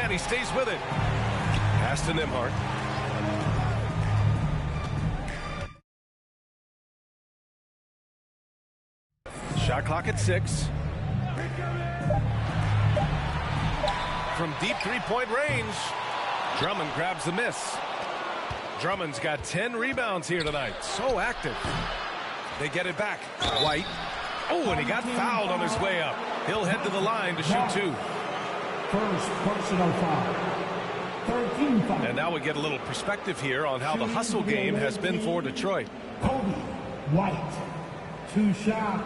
And he stays with it. Pass to Nembhard. Shot clock at 6. From deep three-point range, Drummond grabs the miss. Drummond's got 10 rebounds here tonight. So active. They get it back. White. Oh, and he got fouled on his way up. He'll head to the line to shoot 2. First personal foul. 13 foul. And now we get a little perspective here on how the hustle game has been for Detroit. Kobe White. 2 shots.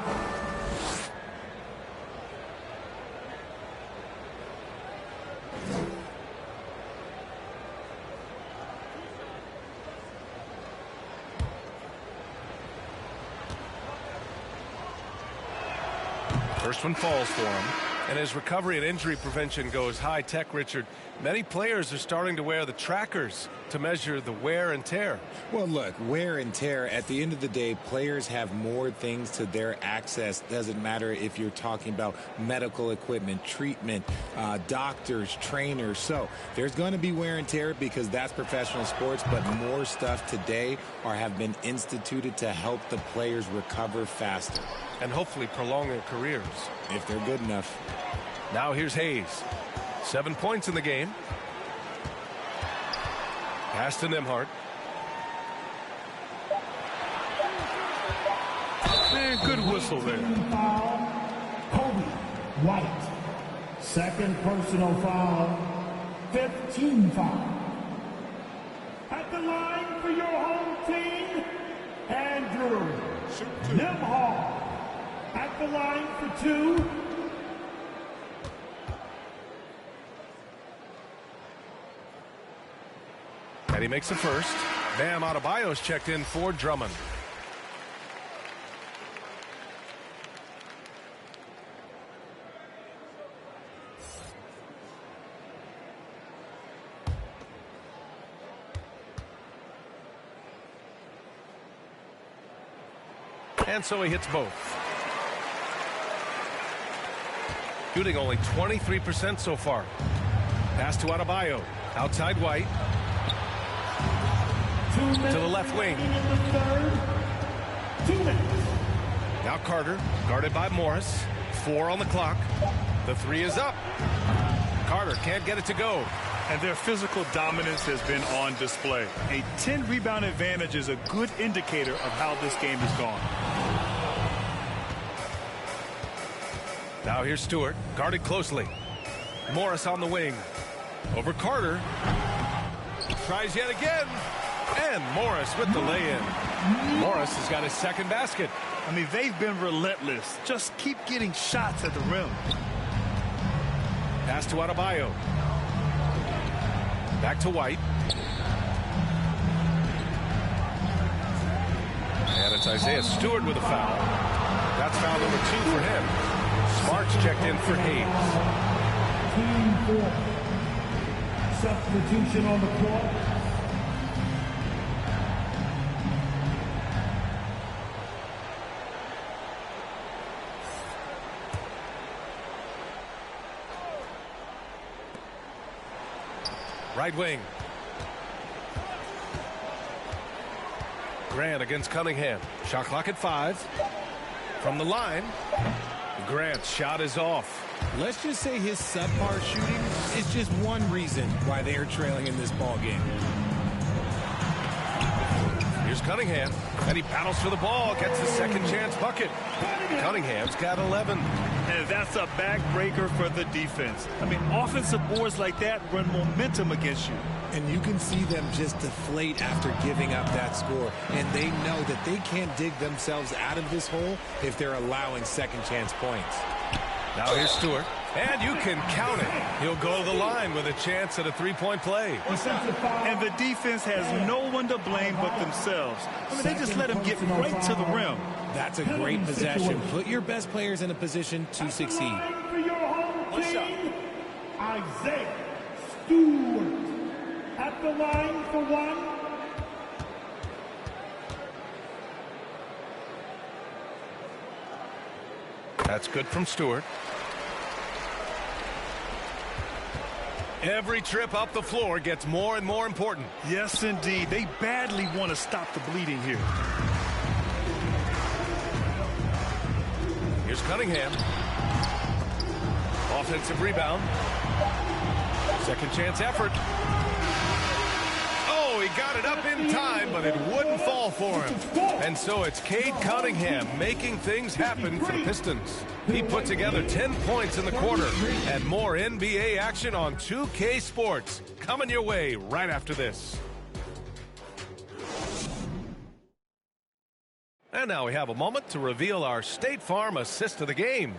First one falls for him. And as recovery and injury prevention goes high-tech, Richard, many players are starting to wear the trackers to measure the wear and tear. Well, look, wear and tear, at the end of the day, players have more things to their access. Doesn't matter if you're talking about medical equipment, treatment, doctors, trainers. So there's going to be wear and tear because that's professional sports, but more stuff today have been instituted to help the players recover faster. And hopefully prolong their careers. If they're good enough. Now here's Hayes. 7 points in the game. Pass to Nembhard. And good whistle there. Foul. Kobe White. Second personal foul. 15 foul. At the line for your home team, Andrew Nembhard. At the line for 2. And he makes the first. Bam Adebayo's checked in for Drummond. And so he hits both. Shooting only 23% so far. Pass to Adebayo. Outside White. To the left wing. 2 minutes. Now Carter, guarded by Morris. 4 on the clock. The 3 is up. Carter can't get it to go. And their physical dominance has been on display. A 10-rebound advantage is a good indicator of how this game has gone. Now here's Stewart, guarded closely. Morris on the wing. Over Carter. Tries yet again. And Morris with the lay-in. Morris has got his second basket. I mean, they've been relentless. Just keep getting shots at the rim. Pass to Adebayo. Back to White. And it's Isaiah Stewart with a foul. That's foul number 2 for him. Smart's checked in for Hayes. Team 4. Substitution on the court. Right wing. Grant against Cunningham. Shot clock at 5. From the line. Grant's shot is off. Let's just say his subpar shooting is just one reason why they are trailing in this ball game. Here's Cunningham, and he battles for the ball, gets his second chance bucket. Cunningham's got 11. And that's a backbreaker for the defense. I mean, offensive boards like that run momentum against you. And you can see them just deflate after giving up that score. And they know that they can't dig themselves out of this hole if they're allowing second chance points. Now here's Stewart. And you can count it. He'll go to the line with a chance at a three-point play. And the defense has no one to blame but themselves. I mean, they just let him get right to the rim. That's a great possession. Put your best players in a position to succeed. For your home team, Isaiah Stewart. At the line for 1. That's good from Stewart. Every trip up the floor gets more and more important. Yes, indeed. They badly want to stop the bleeding here. Here's Cunningham. Offensive rebound. Second chance effort. Oh, he got it up in time, but it wouldn't fall for him. And so it's Cade Cunningham making things happen for the Pistons. He put together 10 points in the quarter. And more NBA action on 2K Sports coming your way right after this. And now we have a moment to reveal our State Farm assist of the game.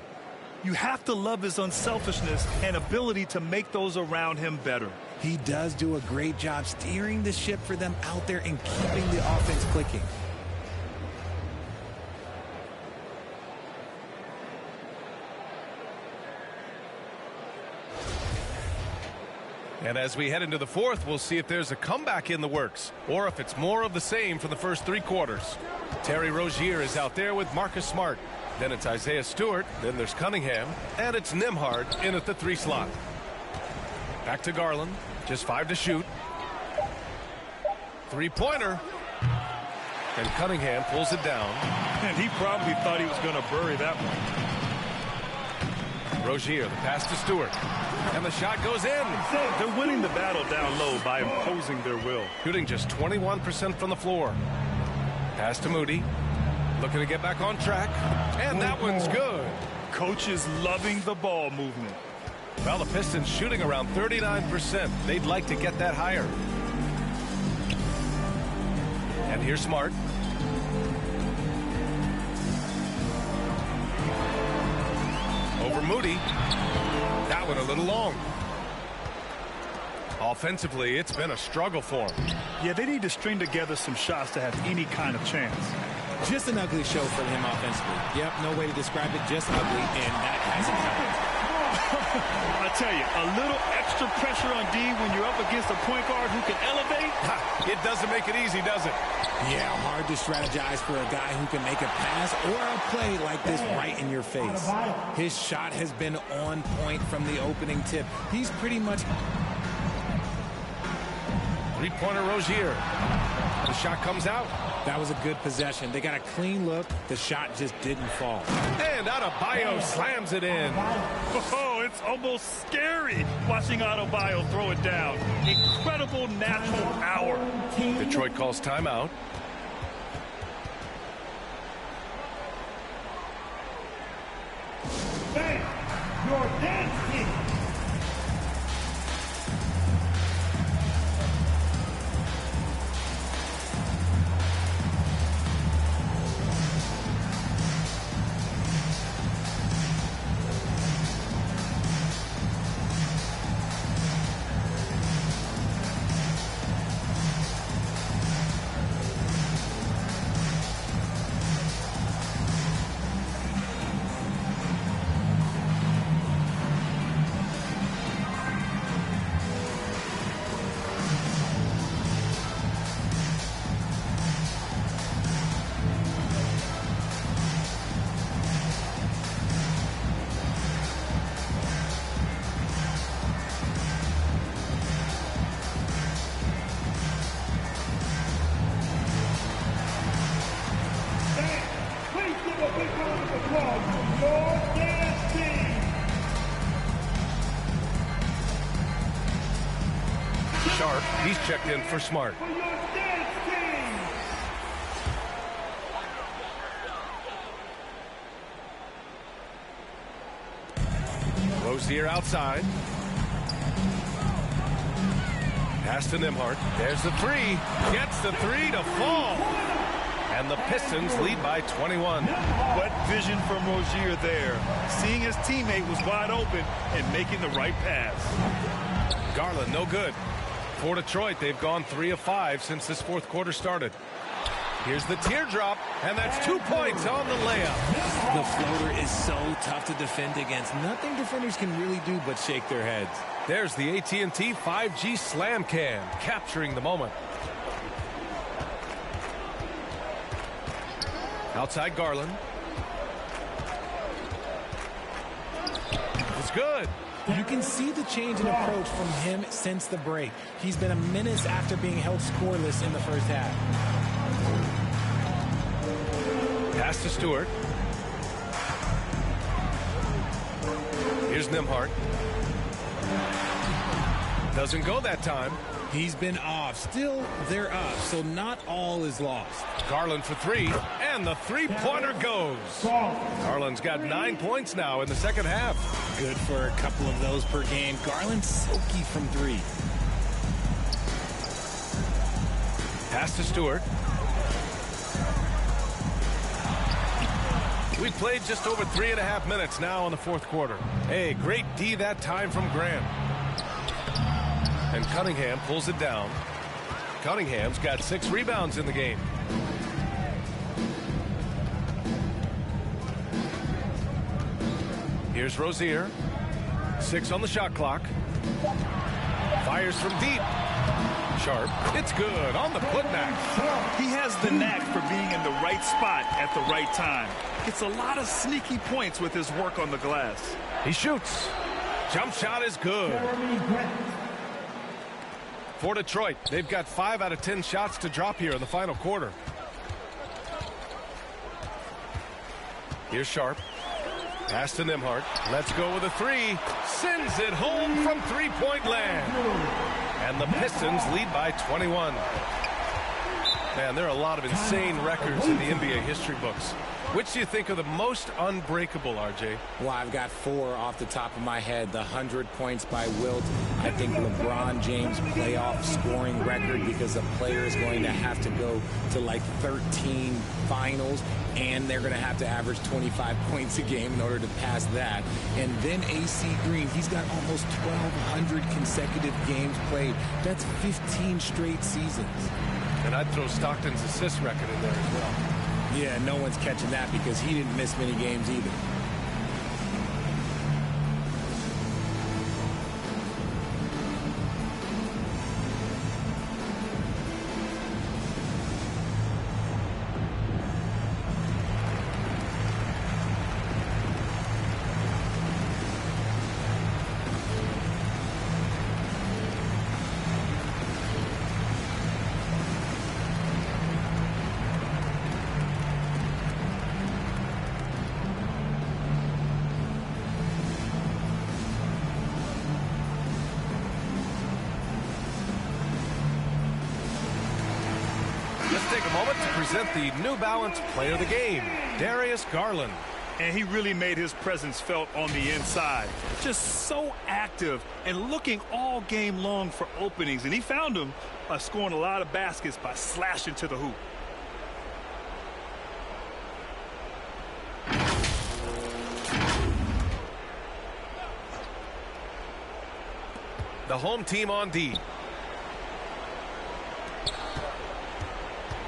You have to love his unselfishness and ability to make those around him better. He does do a great job steering the ship for them out there and keeping the offense clicking. And as we head into the fourth, we'll see if there's a comeback in the works or if it's more of the same from the first three quarters. Terry Rozier is out there with Marcus Smart. Then it's Isaiah Stewart. Then there's Cunningham. And it's Nembhard in at the 3 slot. Back to Garland. Just 5 to shoot. Three-pointer. And Cunningham pulls it down. And he probably thought he was going to bury that one. Rozier, the pass to Stewart. And the shot goes in. They're winning the battle down low by imposing their will. Shooting just 21% from the floor. Pass to Moody. Looking to get back on track. And that one's good. Coach is loving the ball movement. Well, the Pistons shooting around 39%. They'd like to get that higher. And here's Smart. Over Moody. That one a little long. Offensively, it's been a struggle for him. Yeah, they need to string together some shots to have any kind of chance. Just an ugly show for him offensively. Yep, no way to describe it, just ugly, and that hasn't helped. I tell you, a little extra pressure on D when you're up against a point guard who can elevate. It doesn't make it easy, does it? Yeah, hard to strategize for a guy who can make a pass or a play like this right in your face. His shot has been on point from the opening tip. He's pretty much... Three-pointer Rozier. The shot comes out. That was a good possession. They got a clean look. The shot just didn't fall. And Adebayo slams it in. Oh, it's almost scary watching Adebayo throw it down. Incredible natural power. Detroit calls timeout. Thank your dance team. Sharp, he's checked in for Smart. For your dance team. Rozier outside. Pass to Nembhard. There's the three. Gets the three to fall. And the Pistons lead by 21. What vision from Rozier there. Seeing his teammate was wide open and making the right pass. Garland, no good. For Detroit, they've gone 3 of 5 since this fourth quarter started. Here's the teardrop, and that's 2 points on the layup. The floater is so tough to defend against. Nothing defenders can really do but shake their heads. There's the AT&T 5G Slam Cam, capturing the moment. Outside Garland. It's good. You can see the change in approach from him since the break. He's been a menace after being held scoreless in the first half. Pass to Stewart. Here's Nembhard. Doesn't go that time. He's been off. Still, they're up, so not all is lost. Garland for three, and the three-pointer goes. Garland's got 9 points now in the second half. Good for a couple of those per game. Garland's silky from three. Pass to Stewart. We've played just over 3.5 minutes now in the fourth quarter. Hey, great D that time from Grant. And Cunningham pulls it down. Cunningham's got 6 rebounds in the game. Here's Rozier. 6 on the shot clock. Fires from deep. Sharp. It's good on the putback. He has the knack for being in the right spot at the right time. Gets a lot of sneaky points with his work on the glass. He shoots. Jump shot is good. For Detroit, they've got 5 out of 10 shots to drop here in the final quarter. Here's Sharp. Pass to Nembhard. Let's go with a three. Sends it home from three-point land. And the Pistons lead by 21. Man, there are a lot of insane records in the NBA history books. Which do you think are the most unbreakable, RJ? Well, I've got 4 off the top of my head. The 100 points by Wilt. I think LeBron James playoff scoring record, because a player is going to have to go to like 13 finals, and they're going to have to average 25 points a game in order to pass that. And then AC Green, he's got almost 1,200 consecutive games played. That's 15 straight seasons. And I'd throw Stockton's assist record in there as well. Yeah, no one's catching that because he didn't miss many games either. Take a moment to present the New Balance Player of the Game, Darius Garland. And he really made his presence felt on the inside. Just so active and looking all game long for openings. And he found them by scoring a lot of baskets by slashing to the hoop. The home team on D.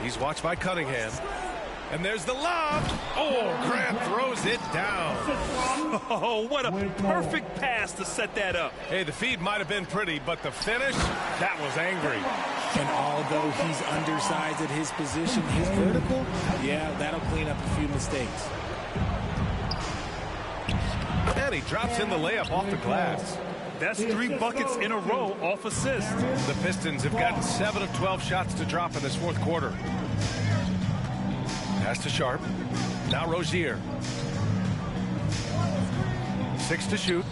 He's watched by Cunningham. And there's the lob. Oh, Grant throws it down. Oh, what a perfect pass to set that up. Hey, the feed might have been pretty, but the finish, that was angry. And although he's undersized at his position, his vertical, yeah, that'll clean up a few mistakes. And he drops in the layup off the glass. That's 3 buckets in a row off assist. The Pistons have gotten 7 of 12 shots to drop in this fourth quarter. Pass to Sharp. Now Rozier. 6 to shoot.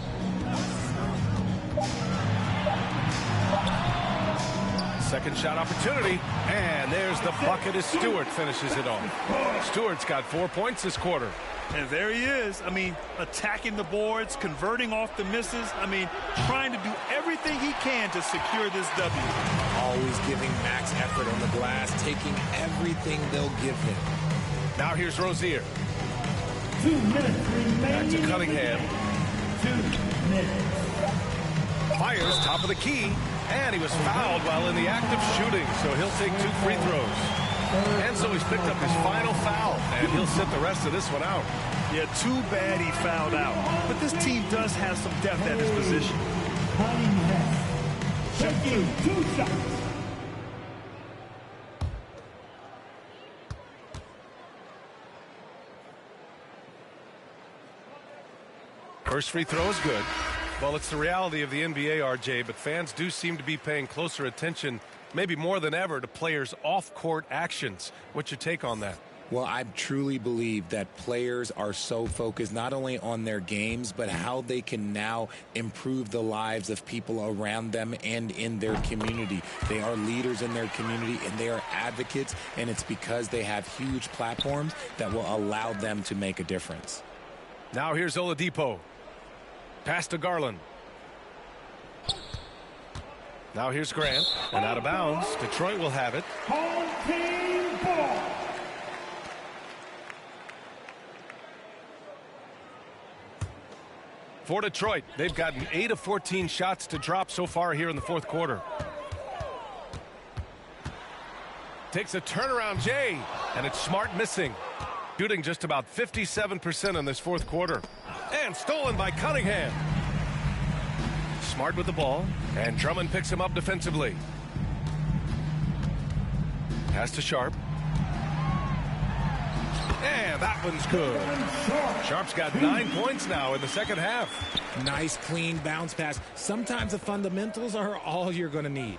Second shot opportunity. And there's the bucket as Stewart finishes it off. Stewart's got 4 points this quarter. And there he is. I mean, attacking the boards, converting off the misses. I mean, trying to do everything he can to secure this W. Always giving max effort on the glass, taking everything they'll give him. Now here's Rozier. 2 minutes remaining. Back to Cunningham. 2 minutes. Fires top of the key. And he was fouled while in the act of shooting, so he'll take 2 free throws. And so he's picked up his final foul, and he'll sit the rest of this one out. Yeah, too bad he fouled out. But this team does have some depth at his position. Taking 2 shots. First free throw is good. Well, it's the reality of the NBA, RJ, but fans do seem to be paying closer attention, maybe more than ever, to players' off-court actions. What's your take on that? Well, I truly believe that players are so focused not only on their games, but how they can now improve the lives of people around them and in their community. They are leaders in their community, and they are advocates, and it's because they have huge platforms that will allow them to make a difference. Now here's Oladipo. Pass to Garland. Now here's Grant. And out of bounds. Detroit will have it. Home team ball. For Detroit, they've gotten 8 of 14 shots to drop so far here in the fourth quarter. Takes a turnaround, Jay, and it's Smart missing. Shooting just about 57% in this fourth quarter. And stolen by Cunningham. Smart with the ball, and Drummond picks him up defensively. Pass to Sharp. And that one's good. Sharp's got 9 points now in the second half. Nice, clean bounce pass. Sometimes the fundamentals are all you're going to need.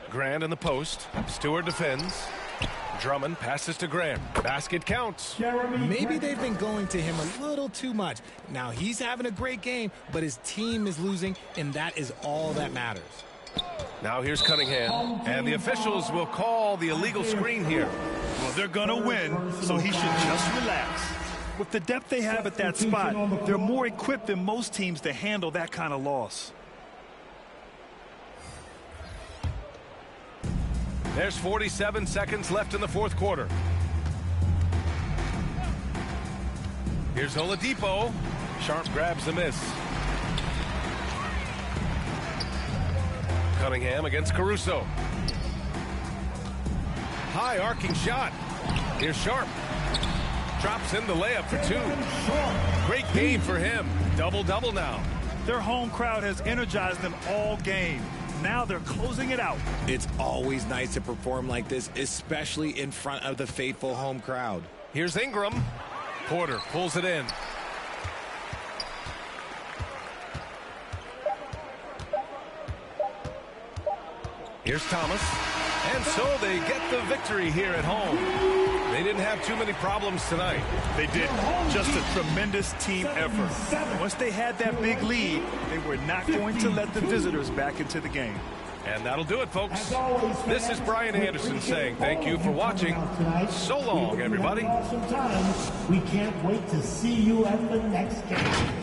Grant in the post. Stewart defends. Drummond passes to Grant. Basket counts. Maybe they've been going to him a little too much. Now he's having a great game, but his team is losing, and that is all that matters. Now here's Cunningham, and the officials will call the illegal screen here. Well, they're going to win, so he should just relax. With the depth they have at that spot, they're more equipped than most teams to handle that kind of loss. There's 47 seconds left in the fourth quarter. Here's Oladipo. Sharp grabs the miss. Cunningham against Caruso. High arcing shot. Here's Sharp. Drops in the layup for 2. Great game for him. Double-double now. Their home crowd has energized them all game. Now they're closing it out. It's always nice to perform like this, especially in front of the faithful home crowd. Here's Ingram. Porter pulls it in. Here's Thomas. And so they get the victory here at home. They didn't have too many problems tonight. They did. Just a tremendous team effort. Once they had that big lead, they were not going to let the visitors back into the game. And that'll do it, folks. This is Brian Anderson saying thank you for watching. So long, everybody. We can't wait to see you at the next game.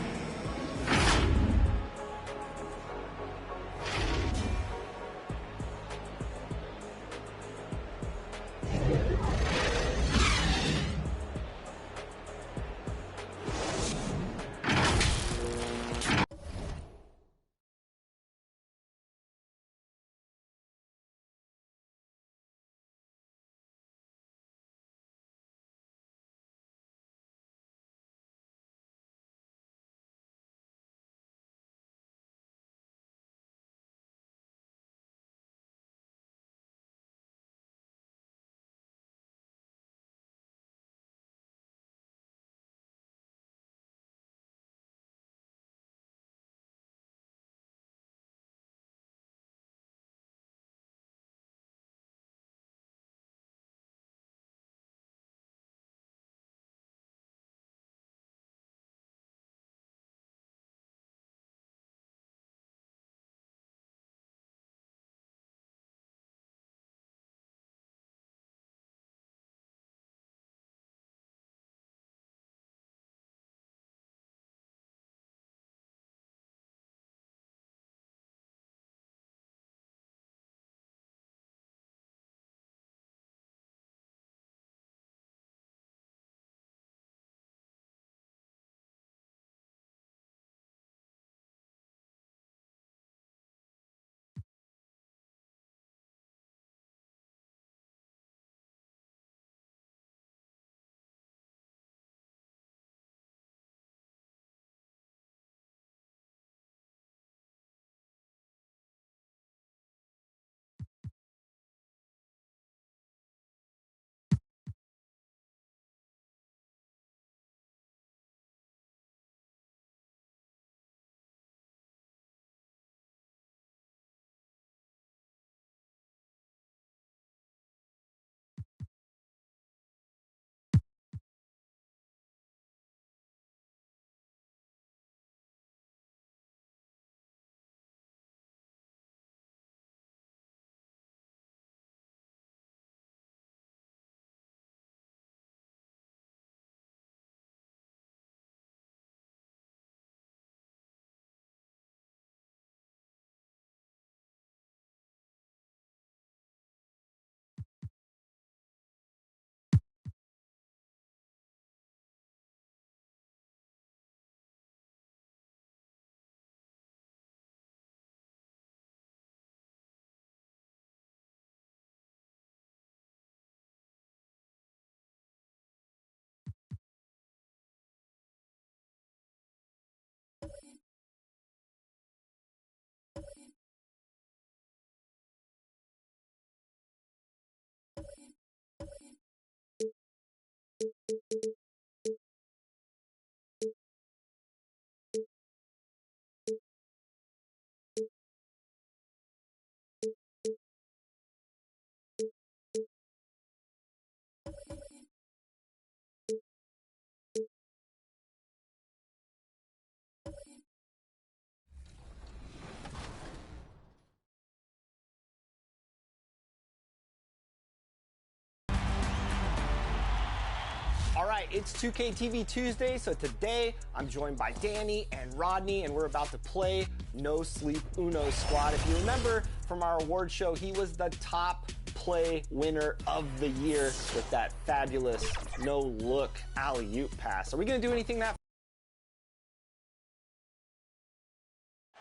All right, it's 2K TV Tuesday, so today I'm joined by Danny and Rodney, and we're about to play No Sleep Uno Squad. If you remember from our award show, he was the top play winner of the year with that fabulous no-look alley-oop pass. Are we going to do anything that?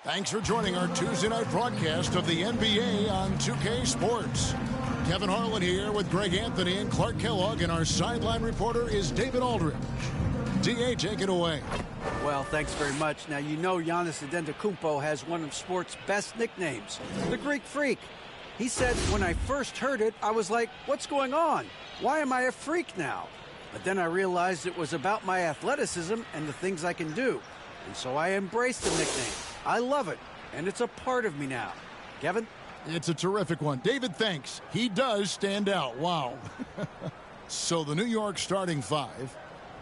Thanks for joining our Tuesday night broadcast of the NBA on 2K Sports. Kevin Harlan here with Greg Anthony and Clark Kellogg, and our sideline reporter is David Aldridge. D.A., take it away. Well, thanks very much. Now, you know Giannis Antetokounmpo has one of sports' best nicknames, the Greek Freak. He said, when I first heard it, I was like, what's going on? Why am I a freak now? But then I realized it was about my athleticism and the things I can do. And so I embraced the nickname. I love it, and it's a part of me now. Kevin? It's a terrific one. David, thanks. He does stand out. Wow. So the New York starting five,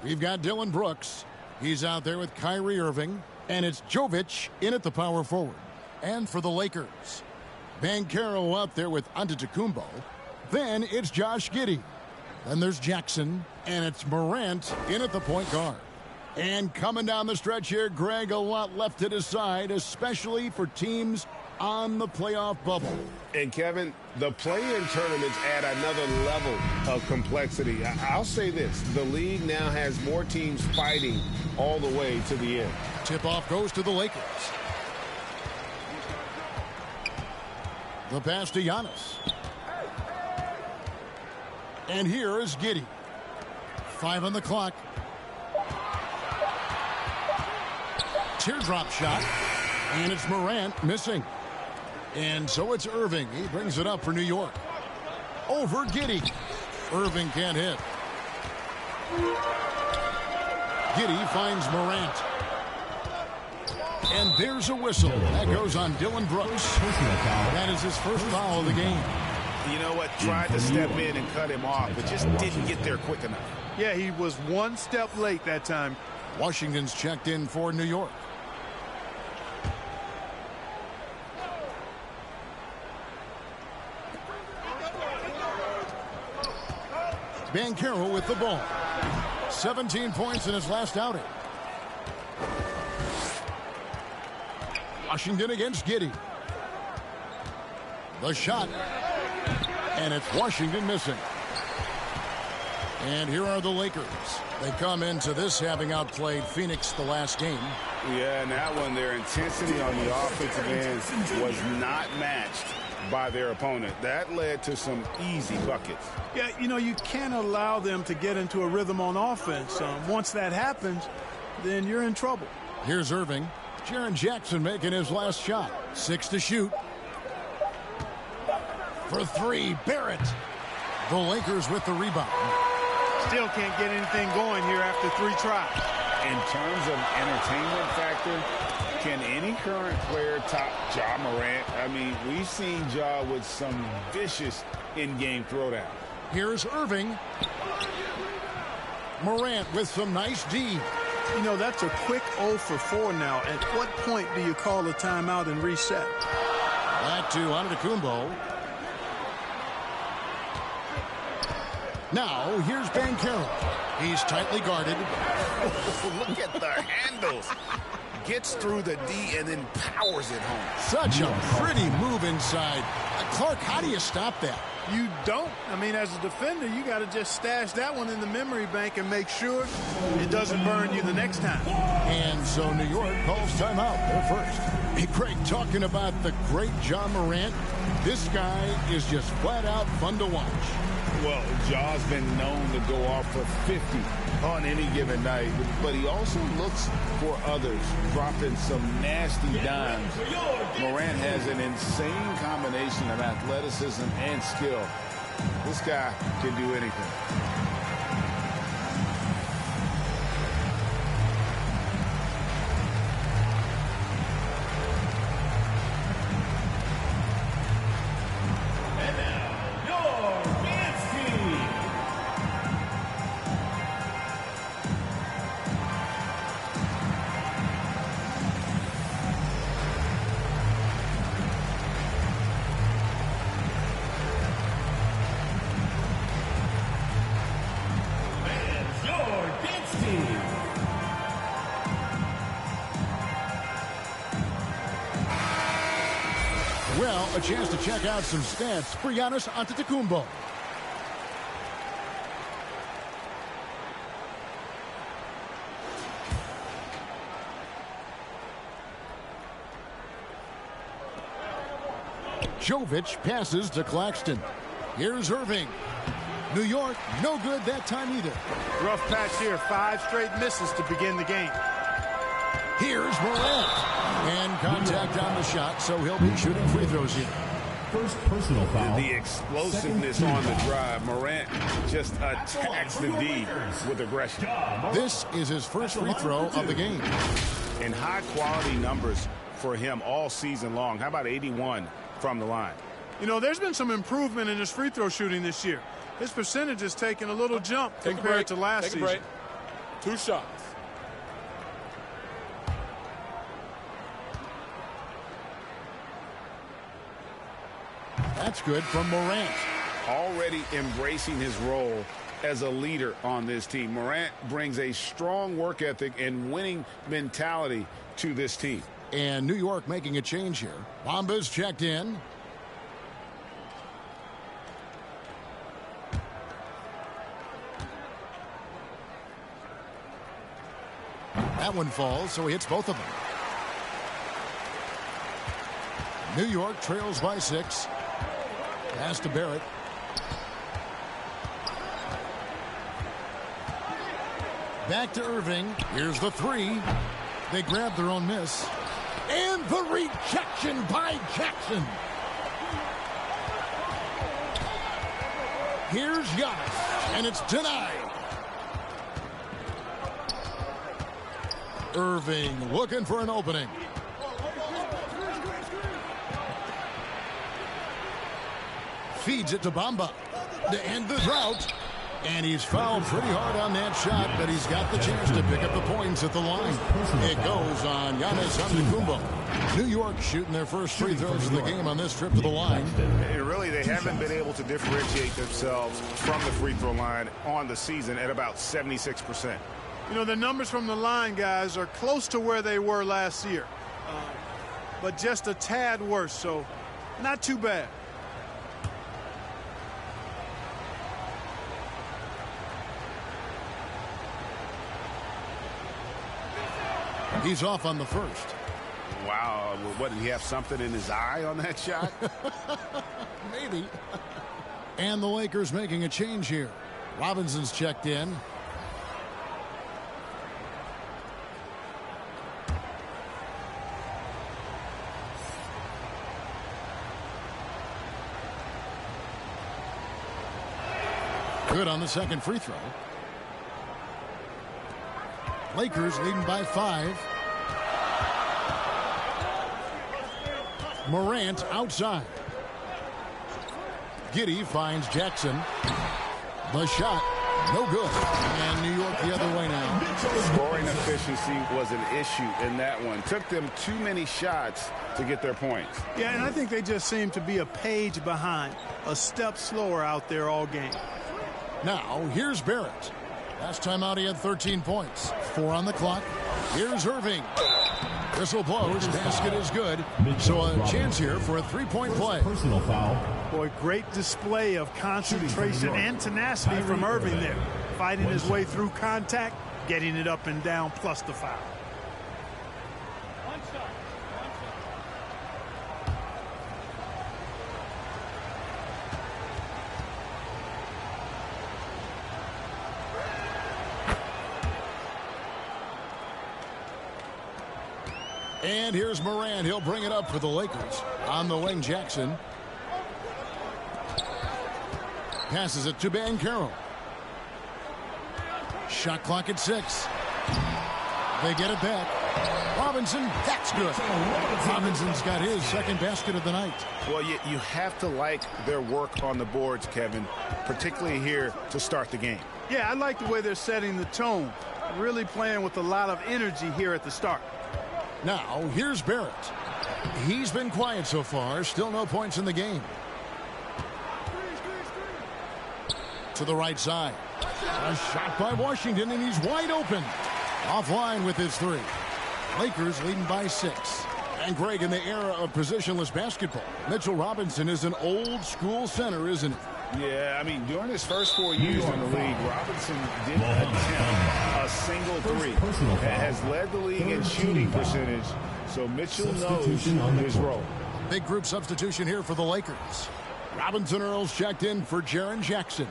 we've got Dylan Brooks. He's out there with Kyrie Irving, and it's Jovic in at the power forward. And for the Lakers, Banchero out there with Antetokounmpo. Then it's Josh Giddey. Then there's Jackson, and it's Morant in at the point guard. And coming down the stretch here, Greg, a lot left to decide, especially for teams on the playoff bubble. And Kevin, the play-in tournaments add another level of complexity. I'll say this, the league now has more teams fighting all the way to the end. Tip-off goes to the Lakers. The pass to Giannis. And here is Giddey. 5 on the clock. Teardrop shot. And it's Morant missing. And so it's Irving. He brings it up for New York. Over Giddey. Irving can't hit. Giddey finds Morant. And there's a whistle. That goes on Dylan Brooks. That is his first foul of the game. You know what? Tried to step in and cut him off, but just didn't get there quick enough. Yeah, he was one step late that time. Washington's checked in for New York. Banchero with the ball. 17 points in his last outing. Washington against Giddey. The shot. And it's Washington missing. And here are the Lakers. They come into this having outplayed Phoenix the last game. Yeah, and that one, their intensity on the offensive end was not matched by their opponent. That led to some easy buckets. Yeah, you know, you can't allow them to get into a rhythm on offense. Once that happens, then you're in trouble. Here's Irving. Jaren Jackson making his last shot. 6 to shoot. For 3, Barrett. The Lakers with the rebound. Still can't get anything going here after 3 tries. In terms of entertainment factor, can any current player top Ja Morant? I mean, we've seen Ja with some vicious in-game throwdown. Here's Irving. Morant with some nice D. You know, that's a quick 0 for 4 now. At what point do you call a timeout and reset? Back to Antetokounmpo. Now, here's Banchero. He's tightly guarded. Look at the handles. Gets through the D and then powers it home. Such a pretty move inside. Clark, how do you stop that? You don't. I mean, as a defender, you got to just stash that one in the memory bank and make sure it doesn't burn you the next time. And so New York calls timeout. They're first. Hey, Craig, talking about the great Ja Morant, this guy is just flat out fun to watch. Well, Ja's been known to go off for 50 on any given night, but he also looks for others, dropping some nasty dimes. Morant has an insane combination of athleticism and skill. This guy can do anything. Well, a chance to check out some stats for Giannis Antetokounmpo. Jovic passes to Claxton. Here's Irving. New York, no good that time either. Rough patch here. 5 straight misses to begin the game. Here's Morant. And contact on the shot, so he'll be shooting free throws here. First personal foul. The explosiveness on the drive. Morant just attacks the D with aggression. This is his first free throw of the game. And high-quality numbers for him all season long. How about 81 from the line? You know, there's been some improvement in his free throw shooting this year. His percentage has taken a little jump compared to last season. 2 shots. That's good from Morant. Already embracing his role as a leader on this team. Morant brings a strong work ethic and winning mentality to this team. And New York making a change here. Bamba's checked in. That one falls, so he hits both of them. New York trails by 6. Pass to Barrett. Back to Irving. Here's the 3. They grab their own miss. And the rejection by Jackson. Here's Giannis, and it's denied. Irving looking for an opening. Feeds it to Bamba to end the drought. And he's fouled pretty hard on that shot, but he's got the chance to pick up the points at the line. It goes on Giannis Antetokounmpo. New York shooting their first free throws of the game on this trip to the line. And really, they haven't been able to differentiate themselves from the free throw line on the season at about 76%. You know, the numbers from the line, guys, are close to where they were last year. But just a tad worse, so not too bad. He's off on the first. Wow. What, did he have something in his eye on that shot? Maybe. And the Lakers making a change here. Robinson's checked in. Good on the second free throw. Lakers leading by 5. Morant outside. Giddey finds Jackson. The shot, no good. And New York the other way now. Scoring efficiency was an issue in that one. Took them too many shots to get their points. Yeah, and I think they just seem to be a page behind, a step slower out there all game. Now, here's Barrett. Last time out, he had 13 points. 4 on the clock. Here's Irving. Whistle blows. Basket is good. So a chance here for a 3-point play. Personal foul. Boy, great display of concentration and tenacity from Irving there. Fighting his way through contact, getting it up and down, plus the foul. And here's Morant. He'll bring it up for the Lakers. On the wing, Jackson. Passes it to Banchero. Shot clock at 6. They get it back. Robinson, that's good. Robinson's got his second basket of the night. Well, you have to like their work on the boards, Kevin, particularly here to start the game. Yeah, I like the way they're setting the tone. Really playing with a lot of energy here at the start. Now, here's Barrett. He's been quiet so far. Still no points in the game. To the right side. A shot by Washington, and he's wide open. Offline with his 3. Lakers leading by 6. And Greg, in the era of positionless basketball, Mitchell Robinson is an old-school center, isn't he? Yeah, I mean, during his first 4 years in the league, Robinson didn't attempt a single three. Has led the league in shooting percentage, so Mitchell knows his role. Big group substitution here for the Lakers. Robinson Earls checked in for Jaren Jackson.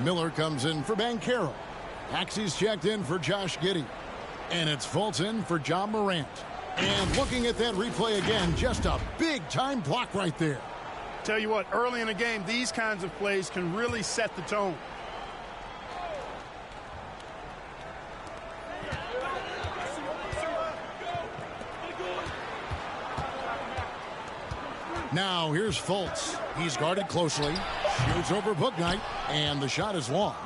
Miller comes in for Banchero. Maxey's checked in for Josh Giddey. And it's Fultz in for John Morant. And looking at that replay again, just a big-time block right there. Tell you what, early in the game, these kinds of plays can really set the tone. Now here's Fultz. He's guarded closely. Shoots over Bouknight. And the shot is long.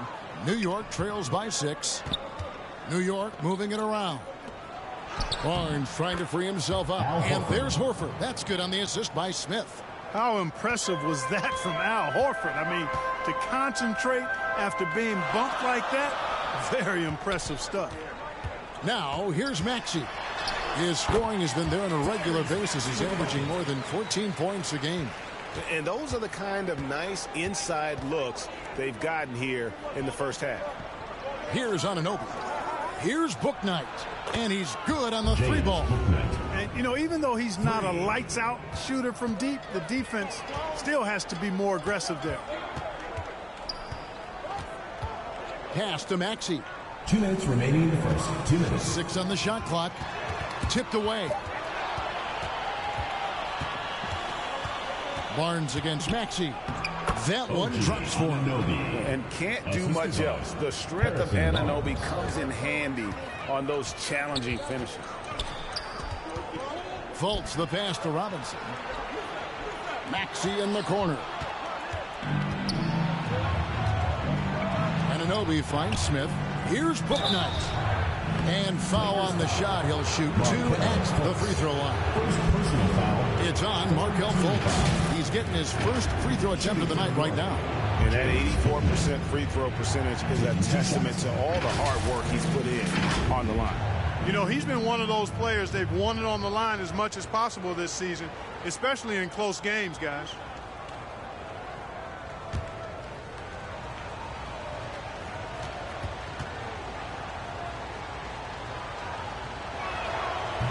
New York trails by 6. New York moving it around. Barnes trying to free himself up. And there's Horford. That's good on the assist by Smith. How impressive was that from Al Horford? I mean, to concentrate after being bumped like that, very impressive stuff. Now, here's Maxey. His scoring has been there on a regular basis. He's averaging more than 14 points a game. And those are the kind of nice inside looks they've gotten here in the first half. Here's Anunoby. Here's Bouknight. And he's good on the 3-ball. And, you know, even though he's not a lights-out shooter from deep, the defense still has to be more aggressive there. Pass to Maxey. 2 minutes remaining in the first. 2 minutes. 6 on the shot clock. Tipped away. Barnes against Maxey. That one drops for him. And can't do much else. The strength of Anunoby comes in handy on those challenging finishes. Fultz the pass to Robinson. Maxey in the corner. Anunoby finds Smith. Here's Bouknight. And foul on the shot. He'll shoot 2 at the free throw line. It's on Markelle Fultz. He's getting his first free throw attempt of the night right now. And that 84% free throw percentage is a testament to all the hard work he's put in on the line. You know, he's been one of those players they've wanted on the line as much as possible this season, especially in close games, guys.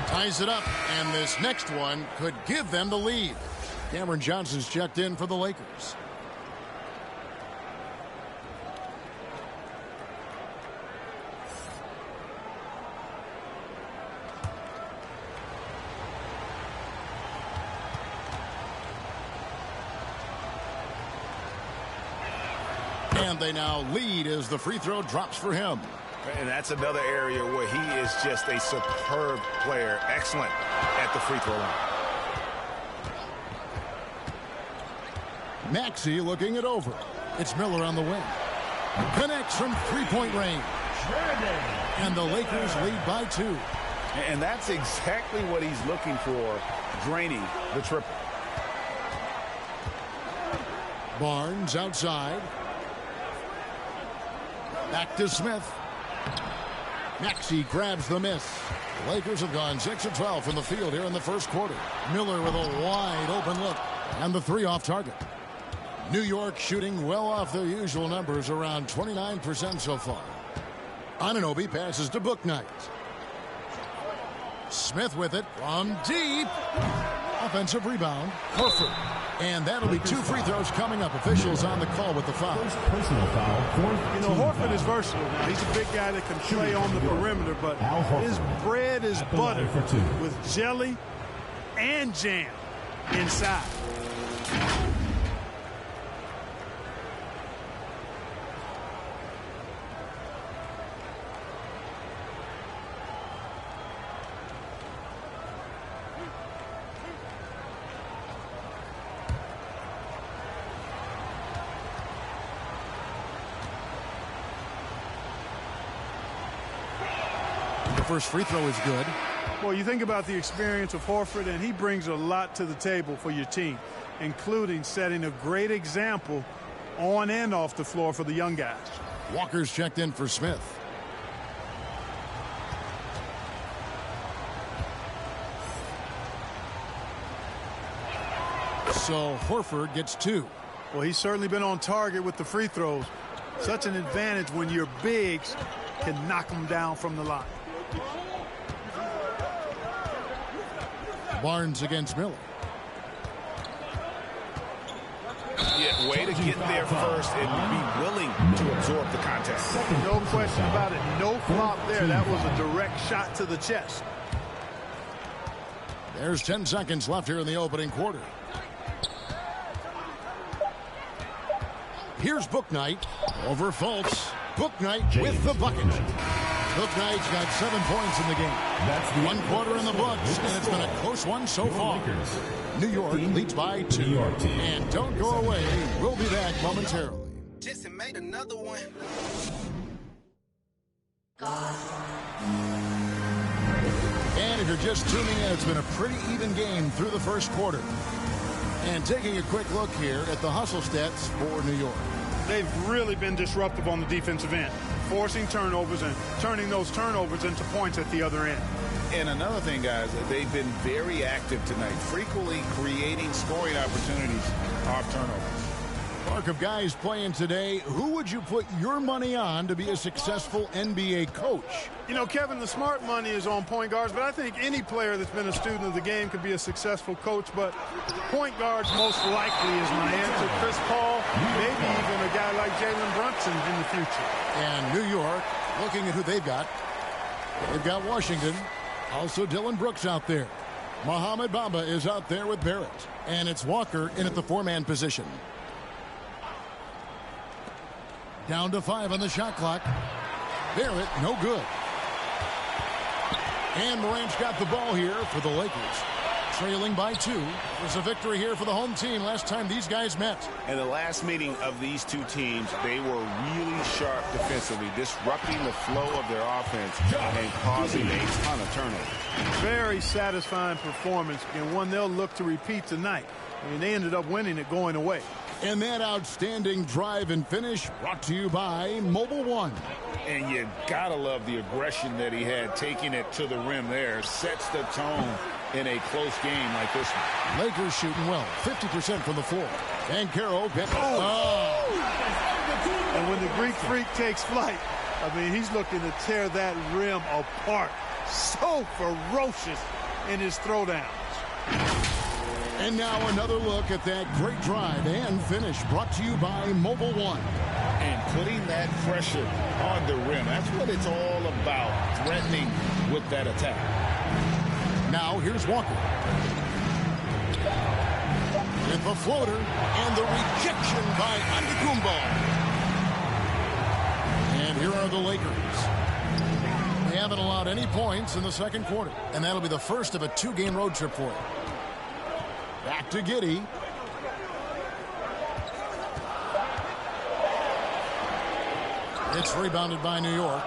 Ties it up, and this next one could give them the lead. Cameron Johnson's checked in for the Lakers. And they now lead as the free throw drops for him. And that's another area where he is just a superb player. Excellent at the free throw line. Maxey looking it over. It's Miller on the wing. Connects from three-point range. And the Lakers lead by 2. And that's exactly what he's looking for, draining the triple. Barnes outside. Back to Smith. Maxey grabs the miss. The Lakers have gone 6 of 12 from the field here in the first quarter. Miller with a wide open look. And the 3 off target. New York shooting well off their usual numbers, around 29% so far. Anunoby passes to Bouknight. Smith with it from deep. Offensive rebound. Horford. And that'll be 2 free throws coming up. Officials on the call with the foul. Personal foul. You know, Horford is versatile. He's a big guy that can play on the perimeter, but his bread is buttered with jelly and jam inside. First free throw is good. Well, you think about the experience of Horford, and he brings a lot to the table for your team, including setting a great example on and off the floor for the young guys. Walker's checked in for Smith. So Horford gets 2. Well, he's certainly been on target with the free throws. Such an advantage when your bigs can knock them down from the line. Barnes against Miller. Yeah, way to get there first and be willing to absorb the contact. No question about it. No flop there. That was a direct shot to the chest. There's 10 seconds left here in the opening quarter. Here's Bouknight over Fultz. Bouknight with the bucket. Bouknight's got 7 points in the game. That's the 1 quarter in the books, and it's been a close one so far. New York leads by 2. And don't go away. We'll be back momentarily. Jesse made another one. And if you're just tuning in, it's been a pretty even game through the first quarter. And taking a quick look here at the hustle stats for New York. They've really been disruptive on the defensive end, forcing turnovers and turning those turnovers into points at the other end. And another thing, guys, they've been very active tonight, frequently creating scoring opportunities off turnovers. Mark of guys playing today, who would you put your money on to be a successful NBA coach? You know, Kevin, the smart money is on point guards, but I think any player that's been a student of the game could be a successful coach, but point guards most likely is my answer. Chris Paul, maybe even a guy like Jalen Brunson in the future. And New York, looking at who they've got Washington, also Dylan Brooks out there. Mohamed Bamba is out there with Barrett, and it's Walker in at the 4-man position. Down to 5 on the shot clock. Barrett, no good. And Morant's got the ball here for the Lakers. Trailing by 2. There's a victory here for the home team last time these guys met. In the last meeting of these two teams, they were really sharp defensively, disrupting the flow of their offense and causing a ton of turnovers. Very satisfying performance, and one they'll look to repeat tonight. I mean, they ended up winning it going away. And that outstanding drive and finish brought to you by Mobile One. And you gotta love the aggression that he had, taking it to the rim there. Sets the tone in a close game like this one. Lakers shooting well, 50% from the floor. And Carroll gets And when the Greek Freak takes flight, I mean, he's looking to tear that rim apart. So ferocious in his throwdowns. And now another look at that great drive and finish brought to you by Mobile One. And putting that pressure on the rim. That's what it's all about, threatening with that attack. Now here's Walker. With the floater and the rejection by Antetokounmpo. And here are the Lakers. They haven't allowed any points in the second quarter. And that'll be the first of a 2-game road trip for them. Back to Giddey. It's rebounded by New York.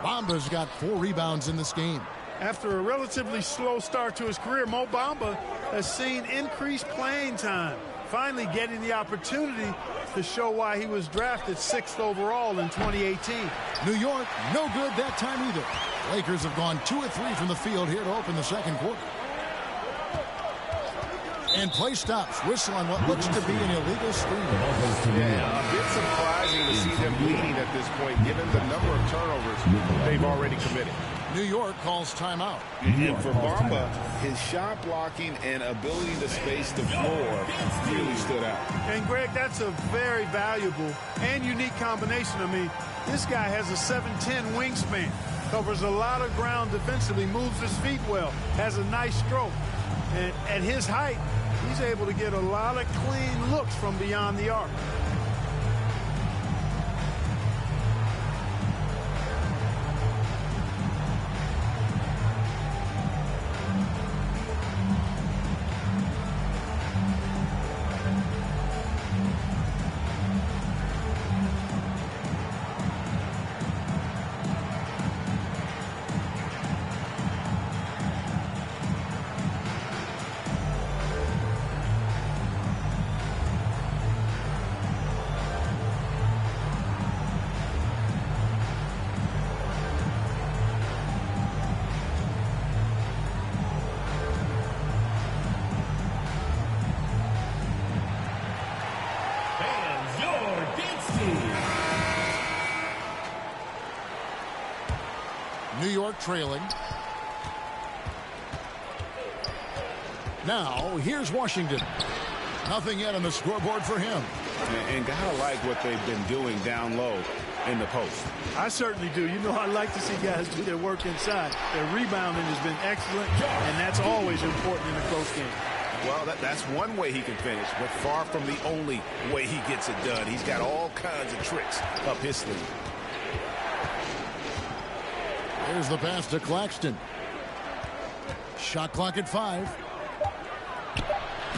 Bamba's got 4 rebounds in this game. After a relatively slow start to his career, Mo Bamba has seen increased playing time, finally getting the opportunity to show why he was drafted 6th overall in 2018. New York, no good that time either. Lakers have gone 2 of 3 from the field here to open the second quarter. And play stops. Whistle on what looks to be an illegal screen. Yeah, a bit surprising to see them leading at this point, given the number of turnovers they've already committed. New York calls timeout. And for Bamba, his shot blocking and ability to space the floor really stood out. And, Greg, that's a very valuable and unique combination. I mean, this guy has a 7'10" wingspan, covers a lot of ground defensively, moves his feet well, has a nice stroke. And at his height, he's able to get a lot of clean looks from beyond the arc. New York trailing. Now, here's Washington. Nothing yet on the scoreboard for him. And gotta like what they've been doing down low in the post. I certainly do. You know, I like to see guys do their work inside. Their rebounding has been excellent, and that's always important in a close game. Well, that's one way he can finish, but far from the only way he gets it done. He's got all kinds of tricks up his sleeve. Here's the pass to Claxton. Shot clock at 5.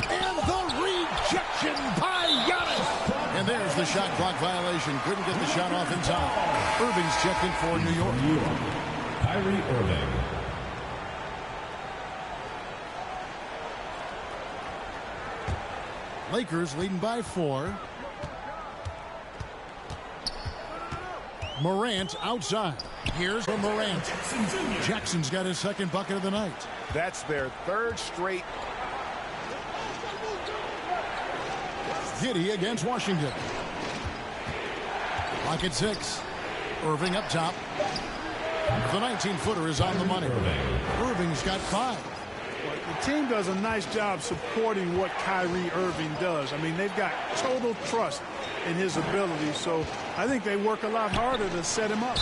And the rejection by Giannis. And there's the shot clock violation. Couldn't get the shot off in time. Irving's checked in for New York. Kyrie Irving. Lakers leading by 4. Morant outside. Here's from Morant. Jackson's got his second bucket of the night. That's their third straight. Giddey against Washington. Clock at 6. Irving up top. The 19-footer is on the money. Irving's got 5. The team does a nice job supporting what Kyrie Irving does. I mean, they've got total trust in his ability, so I think they work a lot harder to set him up.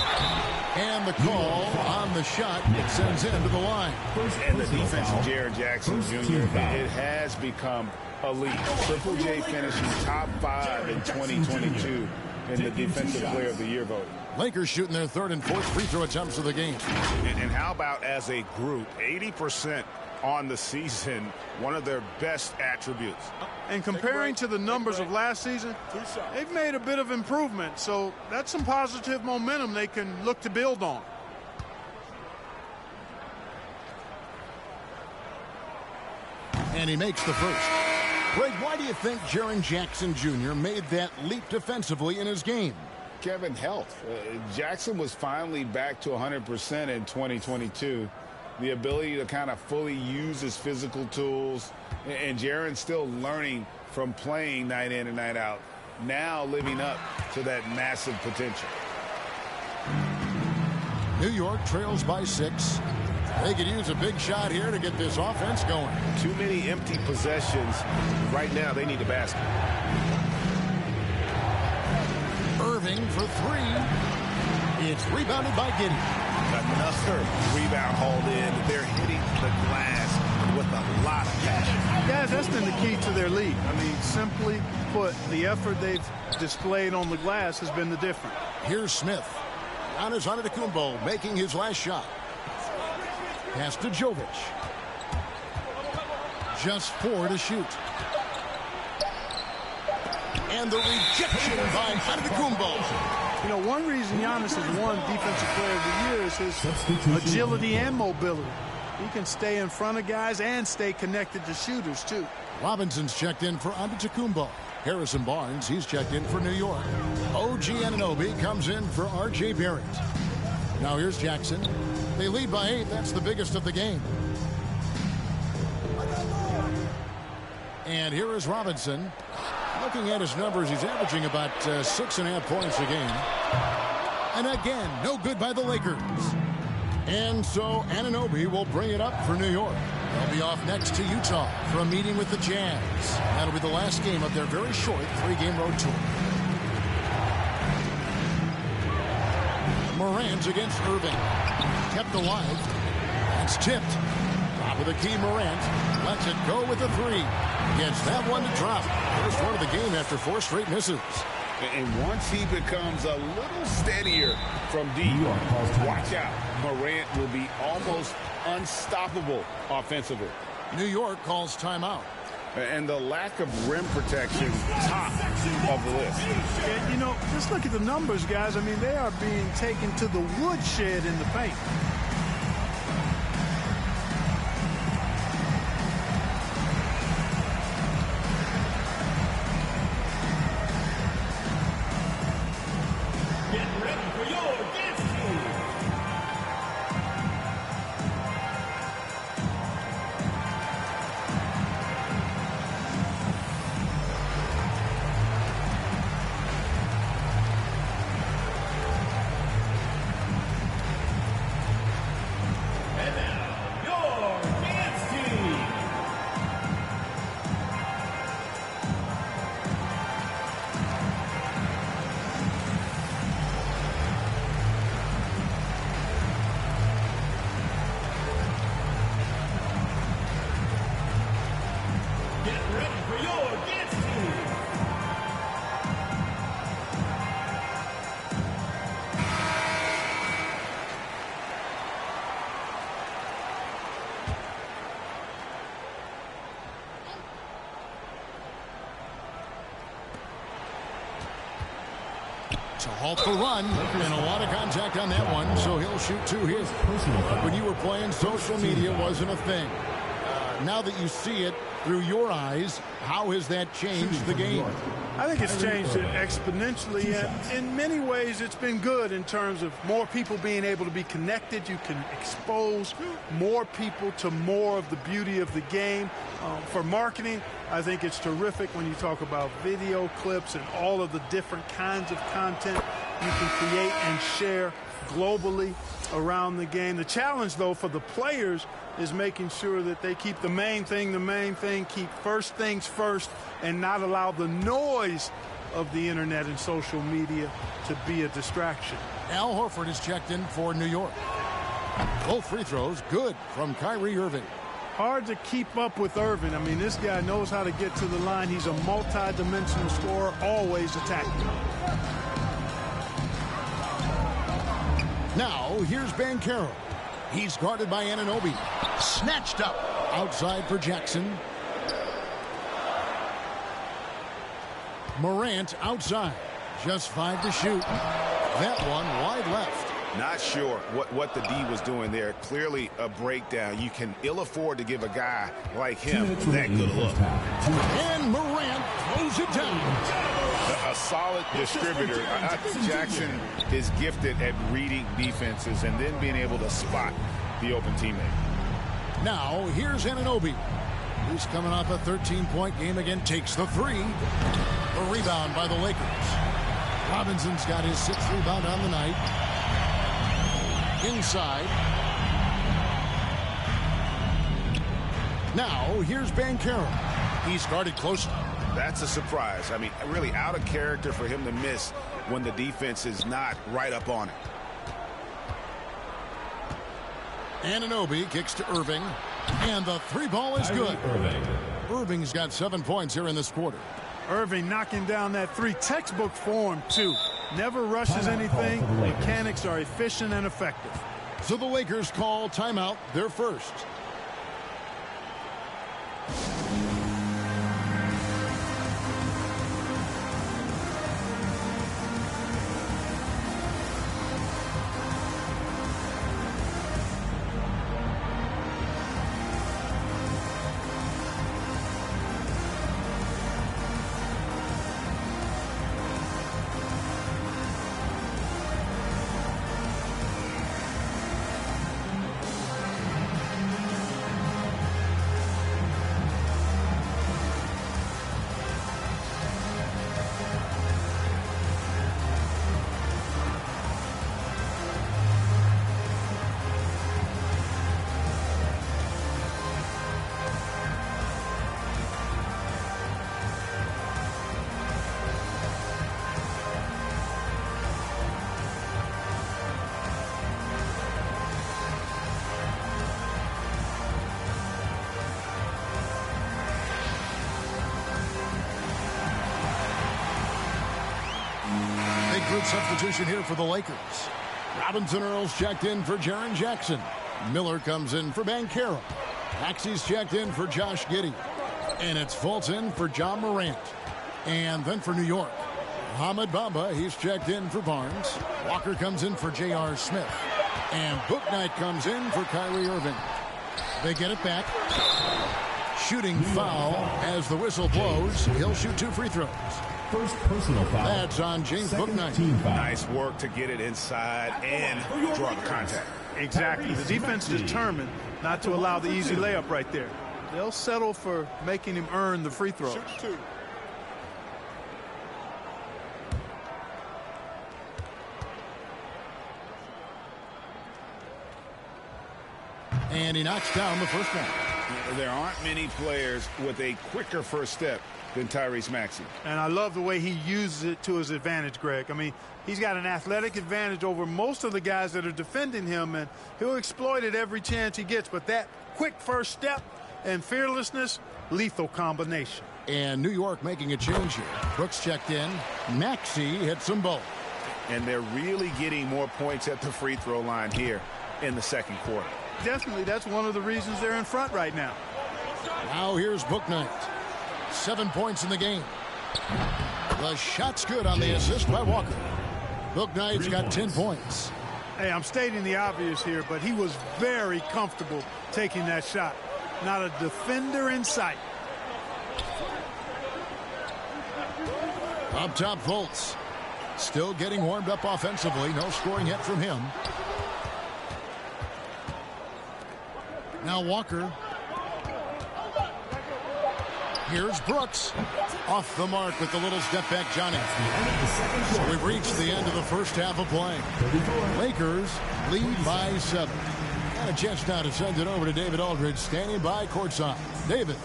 And the call on the shot, it sends him to the line. And the defense of Jaren Jackson Jr., it has become elite. Triple J finishing top 5 in 2022 in the Defensive Player of the Year voting. Lakers shooting their third and fourth free throw attempts of the game. And how about as a group, 80% on the season, one of their best attributes. And comparing to the numbers of last season, they've made a bit of improvement, so that's some positive momentum they can look to build on. And he makes the first. Greg, why do you think Jaren Jackson Jr. made that leap defensively in his game? Kevin, health. Jackson was finally back to 100% in 2022. The ability to kind of fully use his physical tools. And Jaren's still learning from playing night in and night out. Now living up to that massive potential. New York trails by 6. They could use a big shot here to get this offense going. Too many empty possessions. Right now, they need a basket. Irving for 3. It's rebounded by Giddey. Another rebound hauled in. They're hitting the glass with a lot of passion. Guys, that's been the key to their lead. I mean, simply put, the effort they've displayed on the glass has been the difference. Here's Smith. Giannis Antetokounmpo making his last shot. Pass to Jovic. Just 4 to shoot. And the rejection by Antetokounmpo. You know, one reason Giannis has won Defensive Player of the Year is his agility and mobility. He can stay in front of guys and stay connected to shooters, too. Robinson's checked in for Antetokounmpo. Harrison Barnes, he's checked in for New York. OG Anunoby comes in for R.J. Barrett. Now here's Jackson. They lead by 8. That's the biggest of the game. And here is Robinson. Looking at his numbers, he's averaging about 6.5 points a game. And again, no good by the Lakers. And so Anunoby will bring it up for New York. They'll be off next to Utah for a meeting with the Jazz. That'll be the last game of their very short 3-game road tour. Morant against Irving. Kept alive. It's tipped. Top of the key, Morant. Lets it go with a 3. Gets that one to drop. First one of the game after 4 straight misses. And once he becomes a little steadier from deep, watch out. Morant will be almost unstoppable offensively. New York calls timeout. And the lack of rim protection, top of the list. And, you know, just look at the numbers, guys. I mean, they are being taken to the woodshed in the paint. Get ready for your dance team. To halt the run, and a lot of contact on that one, so he'll shoot 2 here. When you were playing, social media wasn't a thing. Now that you see it through your eyes, how has that changed the game? I think it's changed it exponentially, and in many ways it's been good in terms of more people being able to be connected. You can expose more people to more of the beauty of the game. For marketing, I think it's terrific when you talk about video clips and all of the different kinds of content you can create and share globally around the game. The challenge, though, for the players is making sure that they keep the main thing, keep first things first, and not allow the noise of the internet and social media to be a distraction. Al Horford is checked in for New York. Both free throws good from Kyrie Irving. Hard to keep up with Irving. I mean, this guy knows how to get to the line. He's a multi-dimensional scorer, always attacking. Now, here's Banchero. He's guarded by Anunoby. Snatched up. Outside for Jackson. Morant outside. Just 5 to shoot. That one wide left. Not sure what the D was doing there. Clearly a breakdown. You can ill afford to give a guy like him that good look. And Morant throws it down. A solid distributor. I think Jackson is gifted at reading defenses and then being able to spot the open teammate. Now, here's Anunoby. He's coming off a 13-point game again. Takes the 3. A rebound by the Lakers. Robinson's got his 6th rebound on the night. Inside. Now, here's Banchero. He's guarded closely. That's a surprise. I mean, really out of character for him to miss when the defense is not right up on it. Anunoby kicks to Irving. And the 3 ball is good. Irving's got 7 points here in this quarter. Irving knocking down that 3. Textbook form, too. Never rushes anything. Mechanics are efficient and effective. So the Lakers call timeout, their first. Group substitution here for the Lakers. Robinson Earls checked in for Jaren Jackson. Miller comes in for Banchero. Maxey's checked in for Josh Giddey. And it's Fulton for John Morant. And then for New York, Mohamed Bamba, he's checked in for Barnes. Walker comes in for J.R. Smith. And Bouknight comes in for Kyrie Irving. They get it back. Shooting foul as the whistle blows. He'll shoot 2 free throws. First personal foul. That's on James Bouknight. Nice work to get it inside and draw the contact. Exactly. The defense is determined not to allow the easy layup right there. They'll settle for making him earn the free throws. And he knocks down the first one. There aren't many players with a quicker first step than Tyrese Maxey. And I love the way he uses it to his advantage, Greg. I mean, he's got an athletic advantage over most of the guys that are defending him, and he'll exploit it every chance he gets. But that quick first step and fearlessness, lethal combination. And New York making a change here. Brooks checked in. Maxey hits them both. And they're really getting more points at the free throw line here in the second quarter. Definitely, that's one of the reasons they're in front right now. Now here's Bouknight. 7 points in the game. The shot's good on the assist by Walker. Bouknight's got 10 points. Hey, I'm stating the obvious here, but he was very comfortable taking that shot. Not a defender in sight. Up top, Fultz. Still getting warmed up offensively. No scoring hit from him. Now Walker. Here's Brooks. Off the mark with the little step back, Johnny. So we've reached the end of the first half of play. Lakers lead by 7. Got a chance now to send it over to David Aldridge, standing by courtside. David.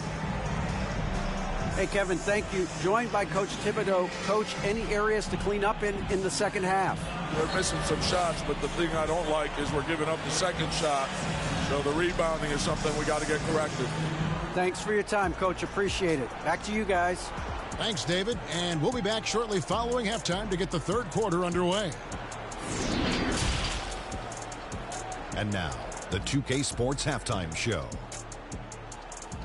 Hey, Kevin, thank you. Joined by Coach Thibodeau. Coach, any areas to clean up in the second half? We're missing some shots, but the thing I don't like is we're giving up the second shot. So the rebounding is something we got to get corrected. Thanks for your time, Coach. Appreciate it. Back to you guys. Thanks, David. And we'll be back shortly following halftime to get the third quarter underway. And now, the 2K Sports Halftime Show.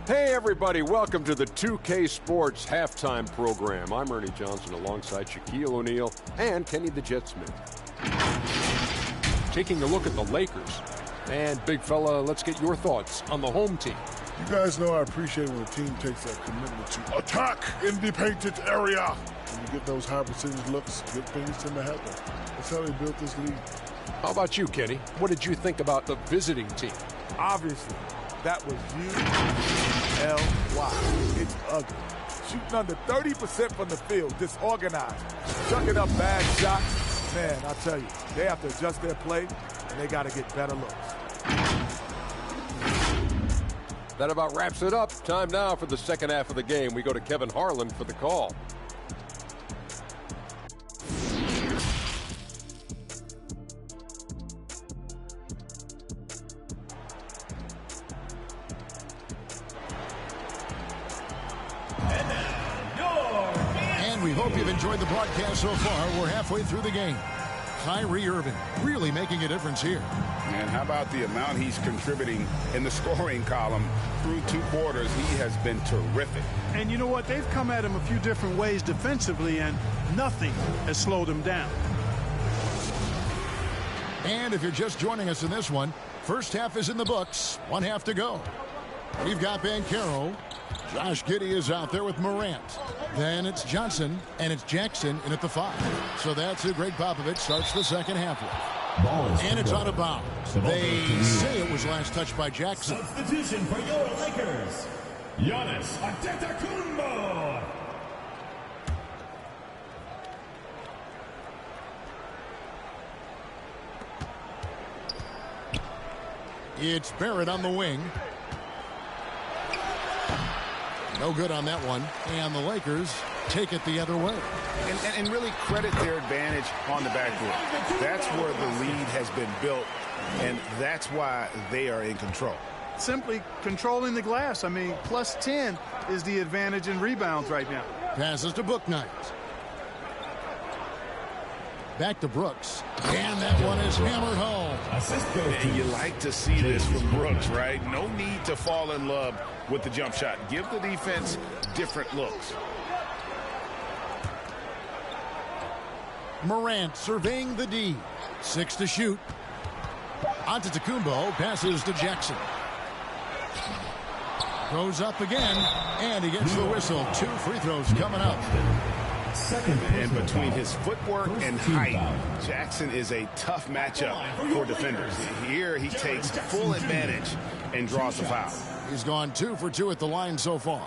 Hey, everybody. Welcome to the 2K Sports Halftime Program. I'm Ernie Johnson alongside Shaquille O'Neal and Kenny the Jet Smith. Taking a look at the Lakers. And, big fella, let's get your thoughts on the home team. You guys know I appreciate when a team takes that commitment to attack in the painted area. When you get those high percentage looks, good things tend to happen. That's how they built this league. How about you, Kenny? What did you think about the visiting team? Obviously, that was U-L-Y. It's ugly. Shooting under 30% from the field, disorganized. Chucking up bad shots. Man, I tell you, they have to adjust their play, and they got to get better looks. That about wraps it up. Time now for the second half of the game. We go to Kevin Harlan for the call. And we hope you've enjoyed the broadcast so far. We're halfway through the game. Kyrie Irving really making a difference here. And how about the amount he's contributing in the scoring column through 2 quarters? He has been terrific. And you know what? They've come at him a few different ways defensively, and nothing has slowed him down. And if you're just joining us in this one, first half is in the books. 1 half to go. We've got Banchero. Josh Giddey is out there with Morant. Then it's Johnson, and it's Jackson in at the 5. So that's who Greg Popovich starts the second half with. And it's out of bounds. They say it was last touched by Jackson. Substitution for your Lakers, Giannis Antetokounmpo. It's Barrett on the wing. No good on that one. And the Lakers take it the other way. And really credit their advantage on the backboard. That's where the lead has been built, and that's why they are in control. Simply controlling the glass. I mean, plus 10 is the advantage in rebounds right now. Passes to Bouknight. Back to Brooks. And that one is hammered home. And you like to see this from Brooks, right? No need to fall in love with the jump shot. Give the defense different looks. Morant surveying the D. 6 to shoot. Antetokounmpo passes to Jackson. Goes up again, and he gets the whistle. 2 free throws coming up. And between his footwork and height, Jackson is a tough matchup for defenders. Here he takes full advantage and draws the foul. He's gone 2 for 2 at the line so far.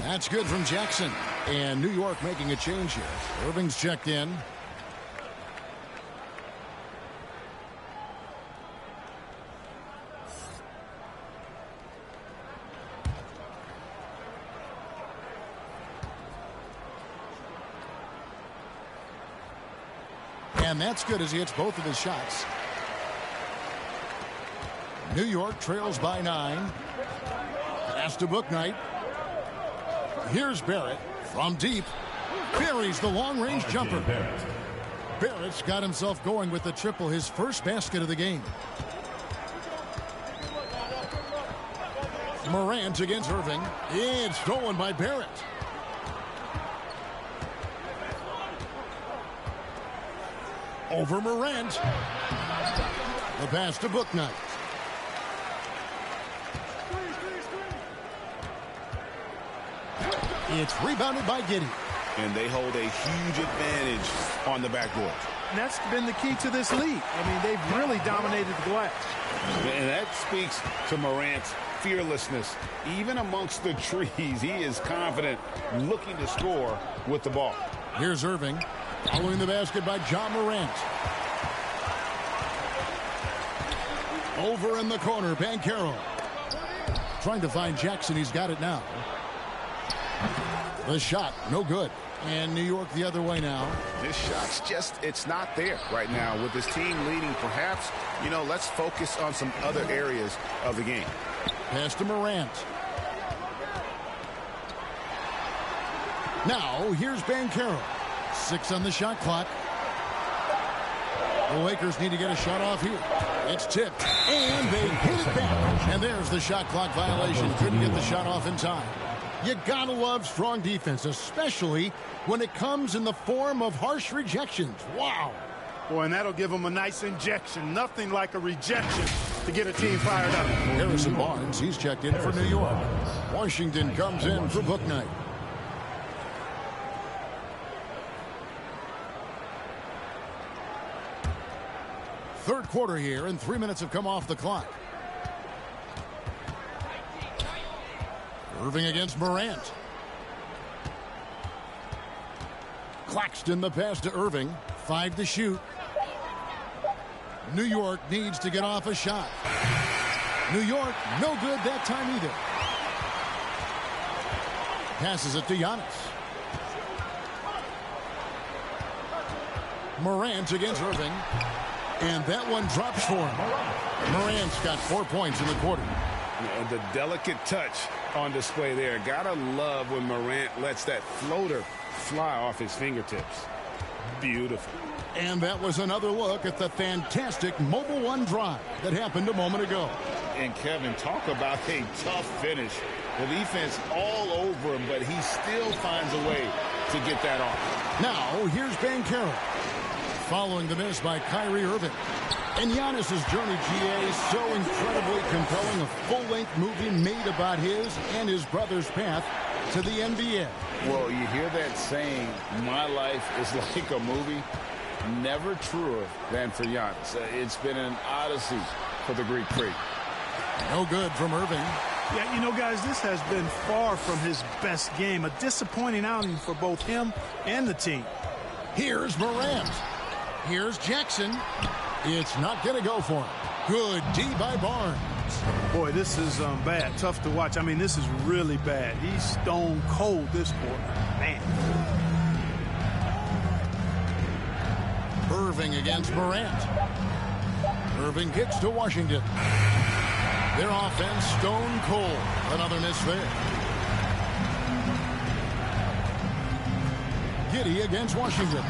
That's good from Jackson. And New York making a change here. Irving's checked in. And that's good as he hits both of his shots. New York trails by 9. Pass to Bouknight. Here's Barrett from deep. Buries the long-range jumper. Barrett's got himself going with the triple, his first basket of the game. Morant against Irving. It's stolen by Barrett. Over Morant. The pass to Bouknight. It's rebounded by Giddey. And they hold a huge advantage on the backboard. And that's been the key to this league. I mean, they've really dominated the glass. And that speaks to Morant's fearlessness. Even amongst the trees, he is confident, looking to score with the ball. Here's Irving. Following the basket by John Morant. Over in the corner, Banchero. Trying to find Jackson. He's got it now. The shot, no good. And New York the other way now. This shot's just, it's not there right now. With his team leading, perhaps, let's focus on some other areas of the game. Pass to Morant. Now, here's Banchero. 6 on the shot clock. The Lakers need to get a shot off here. It's tipped, and they hit it back. And there's the shot clock violation. Couldn't get the shot off in time. You gotta love strong defense, especially when it comes in the form of harsh rejections. Wow. Boy, and that'll give them a nice injection. Nothing like a rejection to get a team fired up. Harrison Barnes, he's checked in for New York. Washington comes in for Bouknight. Third quarter here, and 3 minutes have come off the clock. Irving against Morant. Claxton the pass to Irving. 5 to shoot. New York needs to get off a shot. New York, no good that time either. Passes it to Giannis. Morant against Irving. And that one drops for him. Morant's got 4 points in the quarter. The delicate touch on display there. Gotta love when Morant lets that floater fly off his fingertips. Beautiful. And that was another look at the fantastic Mobile One drive that happened a moment ago. And Kevin, talk about a tough finish. The defense all over him, but he still finds a way to get that off. Now, here's Banchero. Following the miss by Kyrie Irving. And Giannis's journey, GA, is so incredibly compelling. A full-length movie made about his and his brother's path to the NBA. Well, you hear that saying, my life is like a movie. Never truer than for Giannis. It's been an odyssey for the Greek Freak. No good from Irving. Yeah, guys, this has been far from his best game. A disappointing outing for both him and the team. Here's Morant. Here's Jackson. It's not going to go for him. Good D by Barnes. Boy, this is bad. Tough to watch. I mean, this is really bad. He's stone cold this quarter. Man. Irving against Morant. Irving kicks to Washington. Their offense stone cold. Another miss there. Giddey against Washington.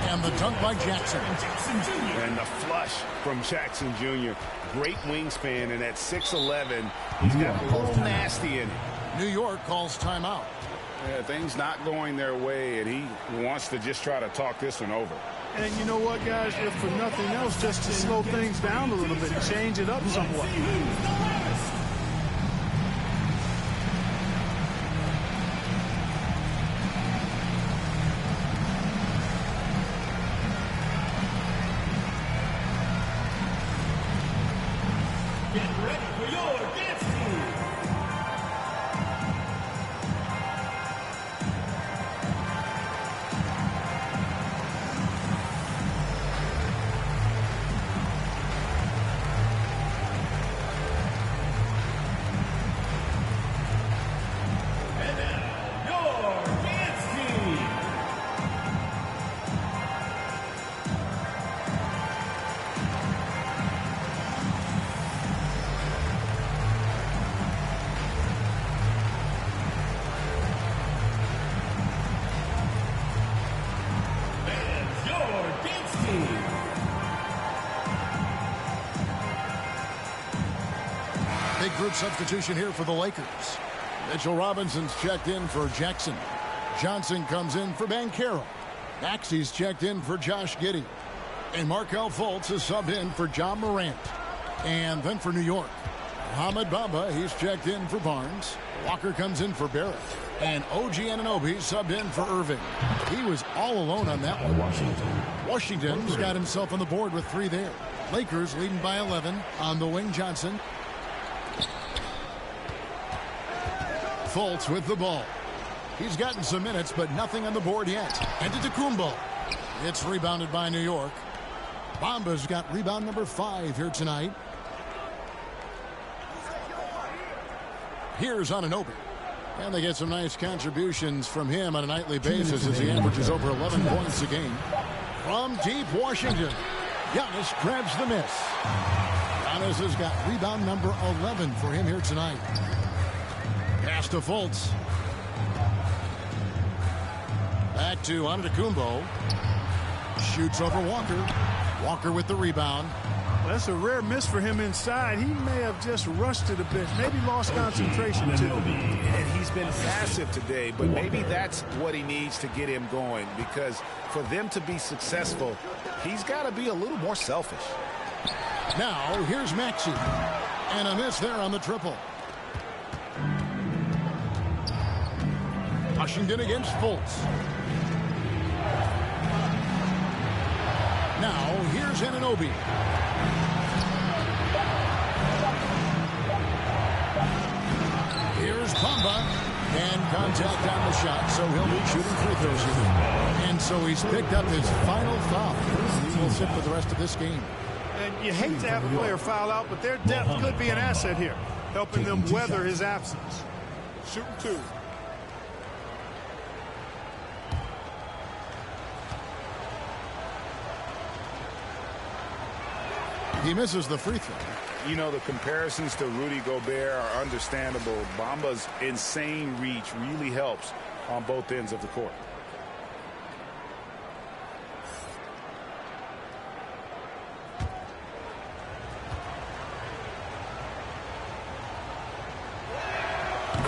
And the dunk by Jackson. And the flush from Jackson Jr. Great wingspan, and at 6'11", he's got a little nasty in it. New York calls timeout. Yeah, things not going their way, and he wants to just try to talk this one over. And you know what, guys? If for nothing else, just to slow things down a little bit, change it up somewhat. third substitution here for the Lakers. Mitchell Robinson's checked in for Jackson. Johnson comes in for Banchero. Maxey's checked in for Josh Giddey. And Markelle Fultz is subbed in for John Morant. And then for New York, Mohamed Bamba, he's checked in for Barnes. Walker comes in for Barrett. And OG Anunoby subbed in for Irving. He was all alone on that one. Washington's got himself on the board with 3 there. Lakers leading by 11 on the wing. Johnson. Fultz with the ball. He's gotten some minutes, but nothing on the board yet. Antetokounmpo. It's rebounded by New York. Bamba's got rebound number 5 here tonight. Here's Anunoby. And they get some nice contributions from him on a nightly basis as he averages over 11 points a game. From deep Washington, Giannis grabs the miss. Giannis has got rebound number 11 for him here tonight. Pass to Fultz. Back to Antetokounmpo. Shoots over Walker. Walker with the rebound. Well, that's a rare miss for him inside. He may have just rushed it a bit. Maybe lost concentration too. And he's been passive today, but maybe that's what he needs to get him going, because for them to be successful, he's got to be a little more selfish. Now, here's Maxey. And a miss there on the triple. Washington against Fultz. Now, here's Anunoby. Here's Bamba. And contact on the shot, so he'll be shooting free throws here. And so he's picked up his final foul. He will sit for the rest of this game. And you hate to have a player foul out, but their depth could be an asset here, helping them weather his absence. Shooting 2. He misses the free throw. You know, the comparisons to Rudy Gobert are understandable. Bamba's insane reach really helps on both ends of the court.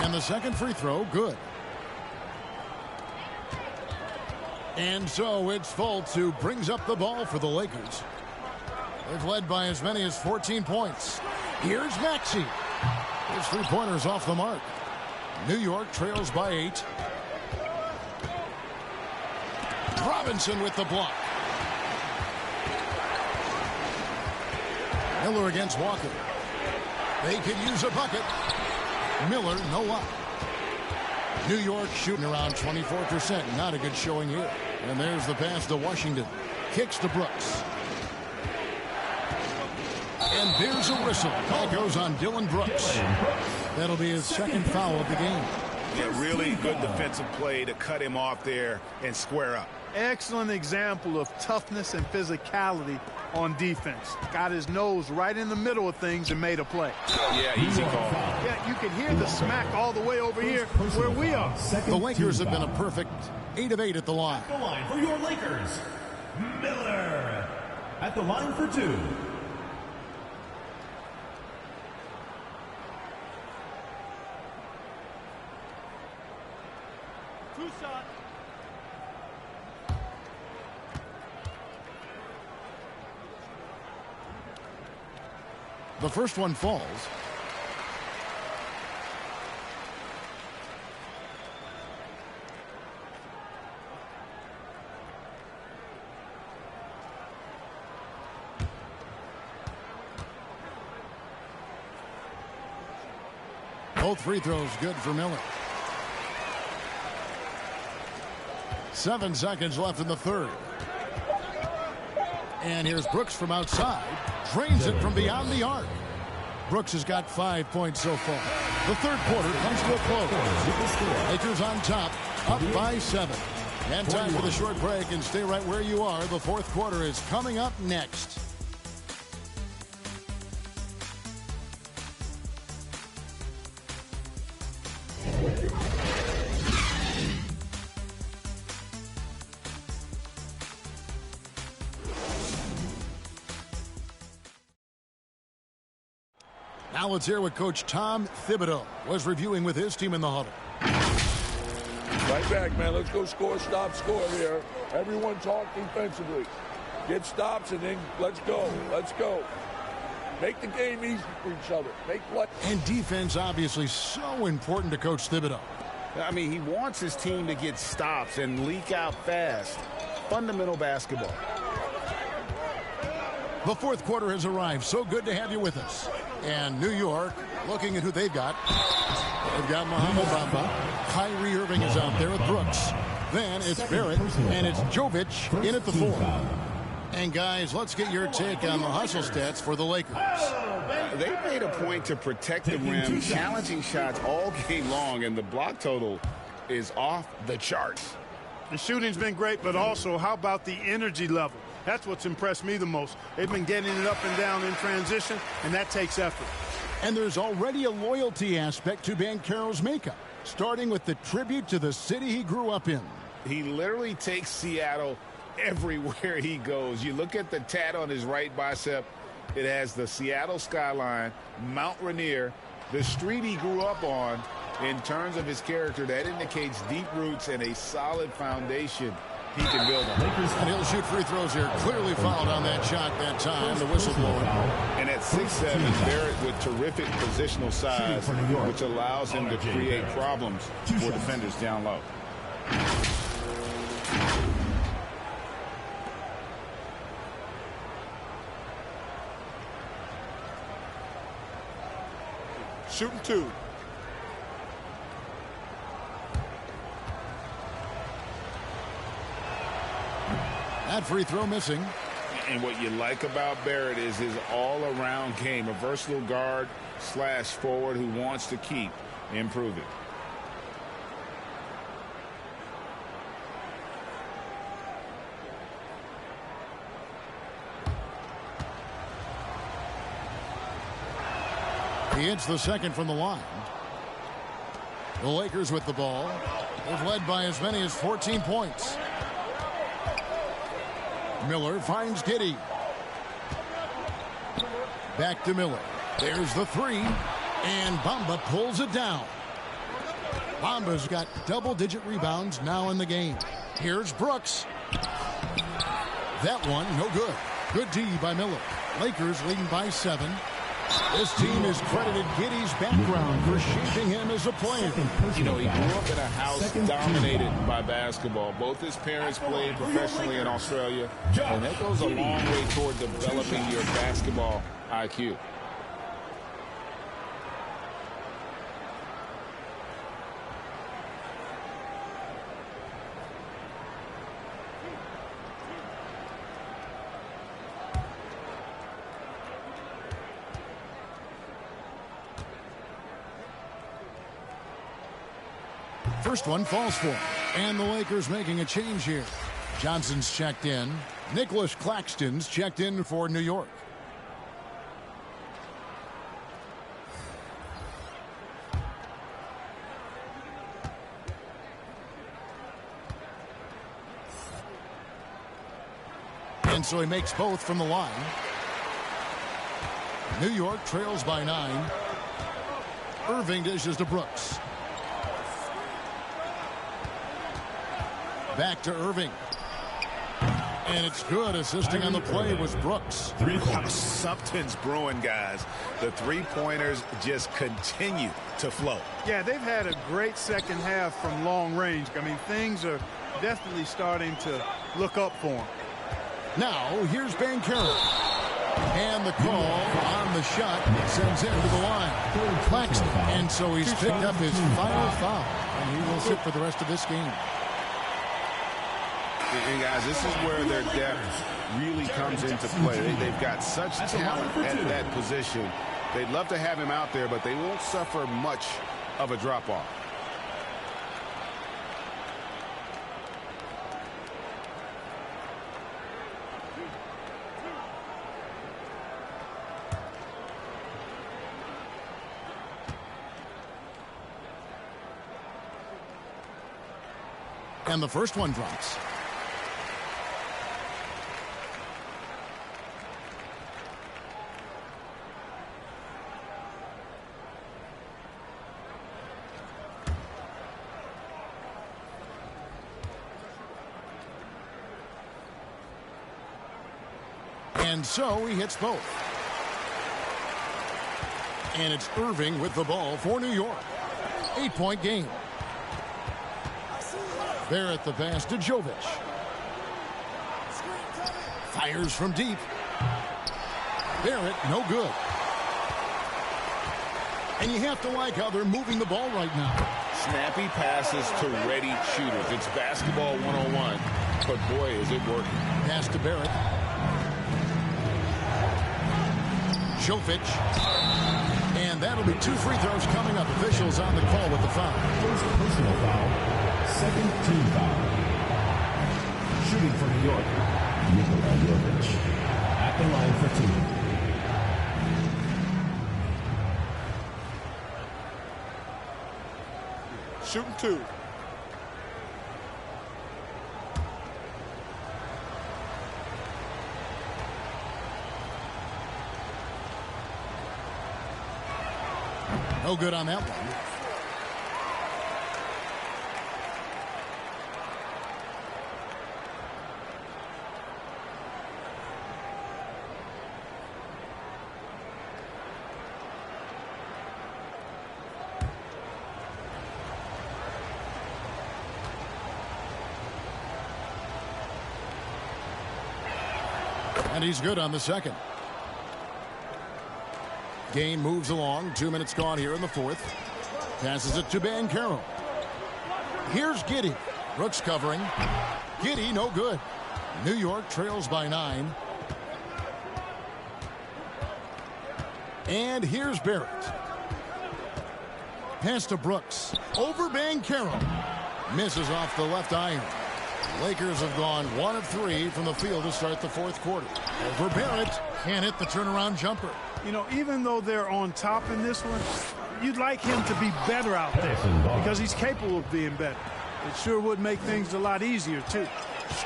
And the second free throw, good. And so it's Fultz who brings up the ball for the Lakers. They've led by as many as 14 points. Here's Maxey. His three-pointer's off the mark. New York trails by 8. Robinson with the block. Miller against Walker. They could use a bucket. Miller, no luck. New York shooting around 24%. Not a good showing here. And there's the pass to Washington. Kicks to Brooks. And there's a whistle. That goes on Dylan Brooks. That'll be his second foul of the game. Yeah, really good defensive play to cut him off there and square up. Excellent example of toughness and physicality on defense. Got his nose right in the middle of things and made a play. Yeah, easy call. Yeah, you can hear the smack all the way over here where we are. The Lakers have been a perfect 8 of 8 at the line. The line for your Lakers, Miller. At the line for 2. Two-shot. The first one falls. Both free throws good for Miller. 7 seconds left in the third. And here's Brooks from outside. Drains it from beyond the arc. Brooks has got 5 points so far. The third quarter comes to a close. Lakers on top, up by 7. And time for the short break, and stay right where you are. The fourth quarter is coming up next. Now let's hear what Coach Tom Thibodeau was reviewing with his team in the huddle. Right back, man. Let's go score, stop, score here. Everyone talk defensively. Get stops, and then let's go. Let's go. Make the game easy for each other. Make play. And defense obviously so important to Coach Thibodeau. I mean, he wants his team to get stops and leak out fast. Fundamental basketball. The fourth quarter has arrived. So good to have you with us. And New York, looking at who they've got. They've got Mohamed Bamba. Kyrie Irving is out there with Brooks. Then it's Barrett, and it's Jovic in at the 4. And guys, let's get your take on the hustle stats for the Lakers. They made a point to protect the rim, challenging shots all game long, and the block total is off the charts. The shooting's been great, but also how about the energy level? That's what's impressed me the most. They've been getting it up and down in transition, and that takes effort. And there's already a loyalty aspect to Banchero's makeup, starting with the tribute to the city he grew up in. He literally takes Seattle everywhere he goes. You look at the tat on his right bicep. It has the Seattle skyline, Mount Rainier, the street he grew up on. In terms of his character, that indicates deep roots and a solid foundation he can build on. And he'll shoot free throws here. Clearly fouled on that shot that time. The whistle blowing. And at 6'7", Barrett with terrific positional size, which allows him to create problems for defenders down low. Shooting 2. That free throw missing. And what you like about Barrett is his all-around game, a versatile guard / forward who wants to keep improving. He hits the second from the line. The Lakers with the ball. They've led by as many as 14 points. Miller finds Giddey. Back to Miller. There's the 3. And Bamba pulls it down. Bamba's got double-digit rebounds now in the game. Here's Brooks. That one, no good. Good D by Miller. Lakers leading by 7. This team has credited Giddey's background for shaping him as a player. You know, he grew up in a house dominated by basketball. Both his parents played professionally in Australia, and that goes a long way toward developing your basketball IQ. First one falls for him. And the Lakers making a change here. Johnson's checked in. Nicholas Claxton's checked in for New York. And so he makes both from the line. New York trails by 9. Irving dishes to Brooks. Back to Irving. And it's good. Assisting on the play was Brooks. Something's brewing, guys. The three-pointers just continue to flow. Yeah, they've had a great second half from long range. I mean, things are definitely starting to look up for them. Now, here's Banchero. And the call on the shot sends him to the line. Claxton. And so he's picked up his final foul. And he will sit for the rest of this game. And guys, this is where their depth really comes into play. They've got such talent at that position. They'd love to have him out there, but they won't suffer much of a drop-off. And the first one drops. And so he hits both. And it's Irving with the ball for New York. 8-point game. Barrett the pass to Jovic. Fires from deep. Barrett, no good. And you have to like how they're moving the ball right now. Snappy passes to ready shooters. It's basketball 101, but boy, is it working. Pass to Barrett. Jovic. And that'll be 2 free throws coming up. Officials on the call with the foul. First personal foul, second team foul. Shooting for New York, Nikola Jovic. At the line for 2. Shooting 2. No good on that one. And he's good on the second. Game moves along. 2 minutes gone here in the fourth. Passes it to Banchero. Here's Giddey. Brooks covering. Giddey, no good. New York trails by 9. And here's Barrett. Pass to Brooks. Over Banchero. Misses off the left iron. Lakers have gone 1 of 3 from the field to start the fourth quarter. Over Barrett. Can't hit the turnaround jumper. You know, even though they're on top in this one, you'd like him to be better out there because he's capable of being better. It sure would make things a lot easier, too.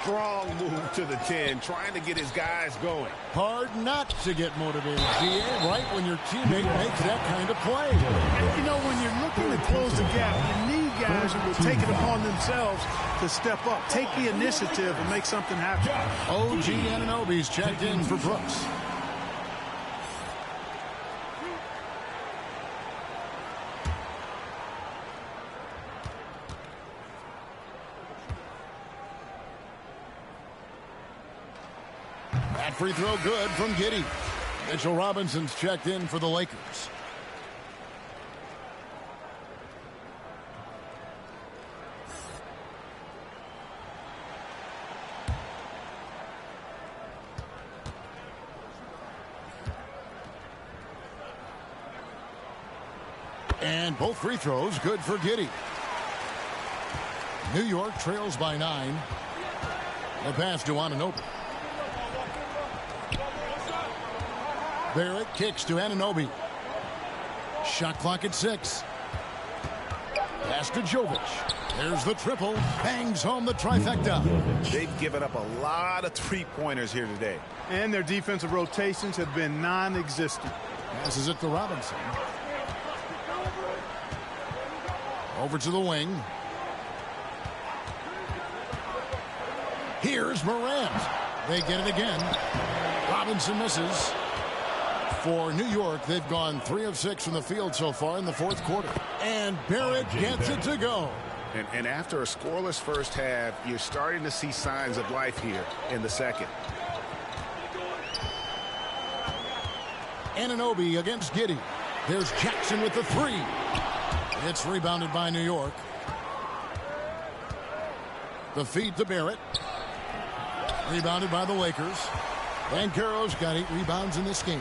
Strong move to the 10, trying to get his guys going. Hard not to get motivated, GA, right when your teammate makes that kind of play. And, you know, when you're looking to close the gap, you need guys who will take it upon themselves to step up, take the initiative, and make something happen. OG Anunoby's checked in for Brooks. That free throw good from Giddey. Mitchell Robinson's checked in for the Lakers. And both free throws good for Giddey. New York trails by 9. The pass to Anunoby. Barrett kicks to Anunoby. Shot clock at 6. Pass to Jovic. There's the triple. Bangs home the trifecta. They've given up a lot of three-pointers here today. And their defensive rotations have been non-existent. Passes it to Robinson. Over to the wing. Here's Morant. They get it again. Robinson misses. For New York, they've gone 3 of 6 from the field so far in the fourth quarter. And Barrett gets it to go. And after a scoreless first half, you're starting to see signs of life here in the second. Anunoby against Giddey. There's Jackson with the 3. It's rebounded by New York. The feed to Barrett. Rebounded by the Lakers. Banchero's got 8 rebounds in this game.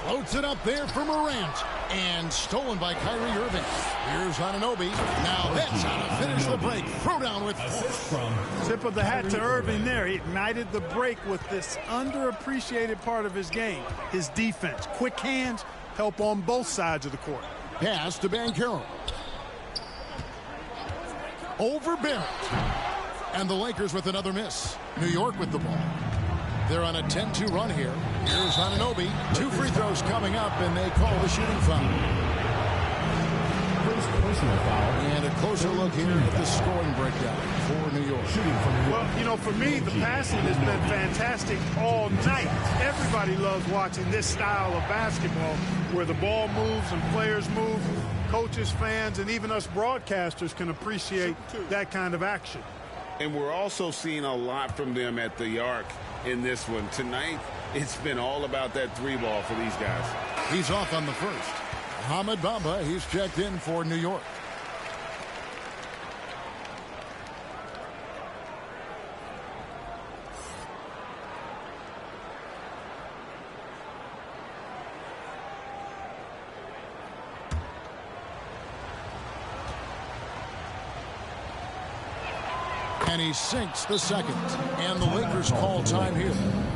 Floats it up there for Morant. And stolen by Kyrie Irving. Here's Anunoby. Now that's how to finish the break. Throw down with 4. Tip of the hat to Irving there. He ignited the break with this underappreciated part of his game. His defense. Quick hands help on both sides of the court. Pass to Banchero. Over Barrett. And the Lakers with another miss. New York with the ball. They're on a 10-2 run here. Here's Anunoby. 2 free throws coming up, and they call the shooting foul. First personal foul. And a closer look here at the scoring breakdown for New York. Well, you know, for me, the passing has been fantastic all night. Everybody loves watching this style of basketball where the ball moves and players move. Coaches, fans, and even us broadcasters can appreciate that kind of action. And we're also seeing a lot from them at the arc in this one. Tonight, it's been all about that three ball for these guys. He's off on the first. Mohamed Bamba, he's checked in for New York. And he sinks the second. And the Lakers call time here.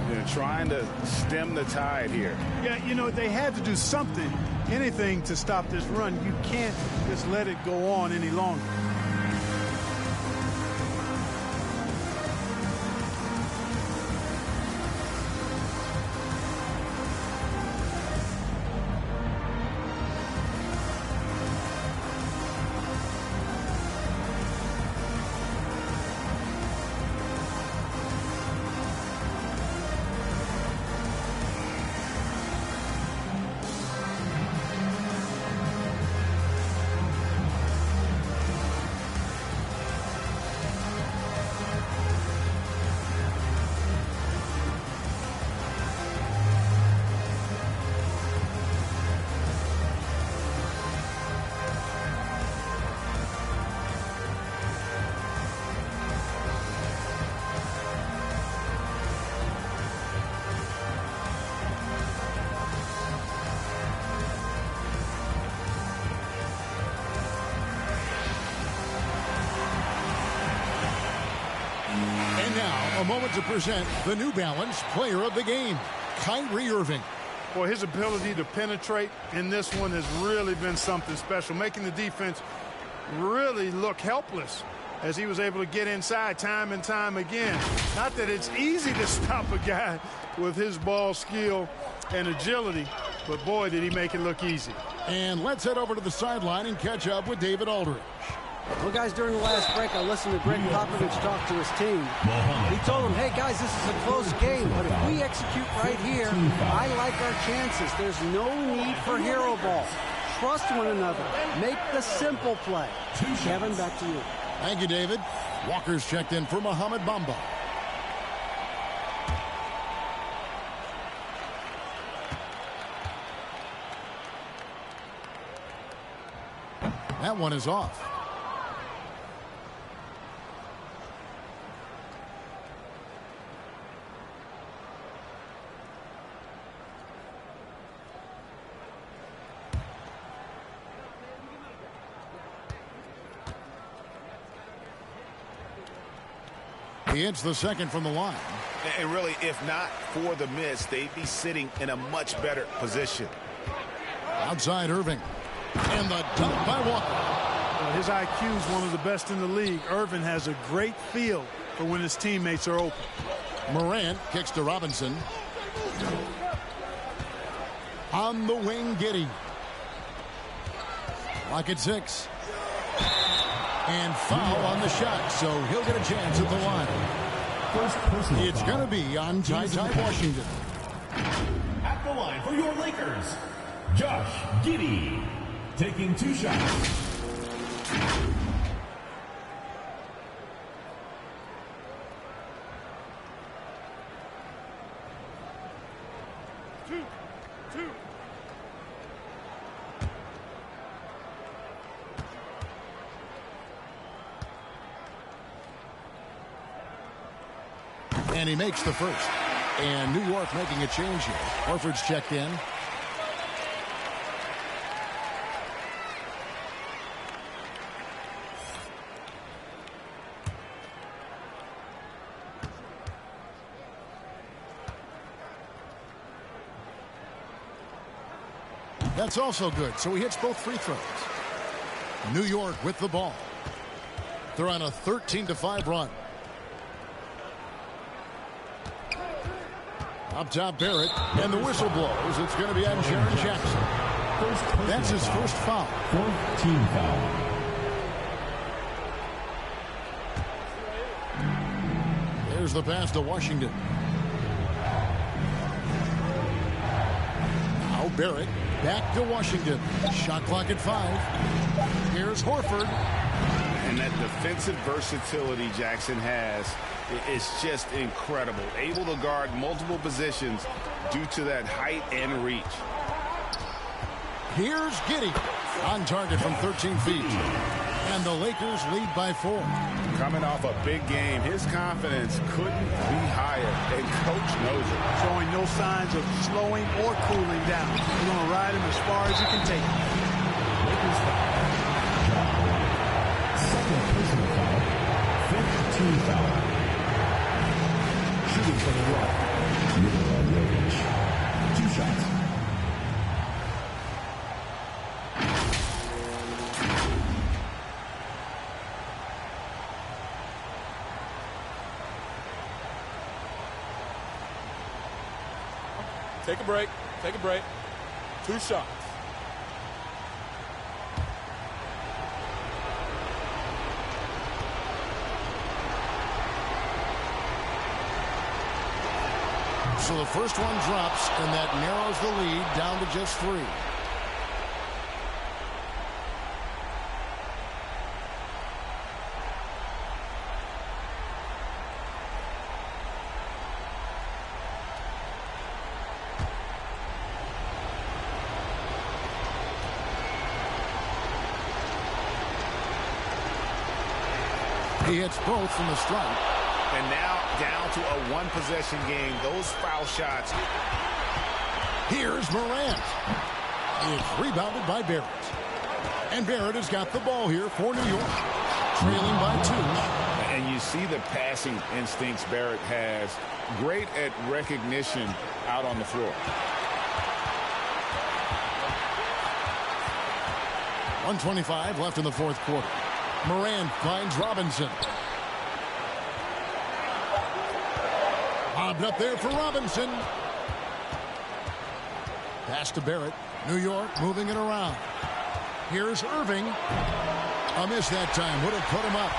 They're trying to stem the tide here. Yeah, you know, they had to do something, anything to stop this run. You can't just let it go on any longer. A moment to present the New Balance Player of the Game, Kyrie Irving. Well, his ability to penetrate in this one has really been something special, making the defense really look helpless as he was able to get inside time and time again. Not that it's easy to stop a guy with his ball skill and agility, but boy, did he make it look easy. And let's head over to the sideline and catch up with David Aldridge. Well, guys, during the last break, I listened to Greg Popovich talk to his team. He told them, hey, guys, this is a close game, but if we execute right here, I like our chances. There's no need for hero ball. Trust one another. Make the simple play. Kevin, back to you. Thank you, David. Walker's checked in for Mohamed Bamba. That one is off. He hits the second from the line. And really, if not for the miss, they'd be sitting in a much better position. Outside Irving. And the dunk by Walker. Well, his IQ is one of the best in the league. Irving has a great feel for when his teammates are open. Morant kicks to Robinson. On the wing, Giddey. Lock at 6. And foul on the shot, so he'll get a chance at the line. It's going to be on Ty Washington. At the line for your Lakers, Josh Giddey, taking 2 shots. Two. And he makes the first. And New York making a change here. Horford's checked in. That's also good. So he hits both free throws. New York with the ball. They're on a 13-5 run. Up top, Barrett, and the whistle blows. It's going to be on Jaren Jackson. That's his first foul. Fourth team foul. There's the pass to Washington. Now Barrett back to Washington. Shot clock at 5. Here's Horford. And that defensive versatility Jackson has is just incredible. Able to guard multiple positions due to that height and reach. Here's Giddey on target from 13 feet. And the Lakers lead by 4. Coming off a big game, his confidence couldn't be higher, and coach knows it. Showing no signs of slowing or cooling down. He's going to ride him as far as he can take him. Lakers foul. Second personal foul. Fifth team foul. Shooting for the Rock. Jokic. 2 shots. Take a break. Take a break. 2 shots. So the first one drops, and that narrows the lead down to just 3. He hits both from the stripe. And now down to a 1-possession game. Those foul shots. Here's Morant. It's rebounded by Barrett. And Barrett has got the ball here for New York. Trailing by 2. And you see the passing instincts Barrett has. Great at recognition out on the floor. 1:25 left in the fourth quarter. Morant finds Robinson. Bobbed up there for Robinson. Pass to Barrett. New York moving it around. Here's Irving. A miss that time. Would have put him up.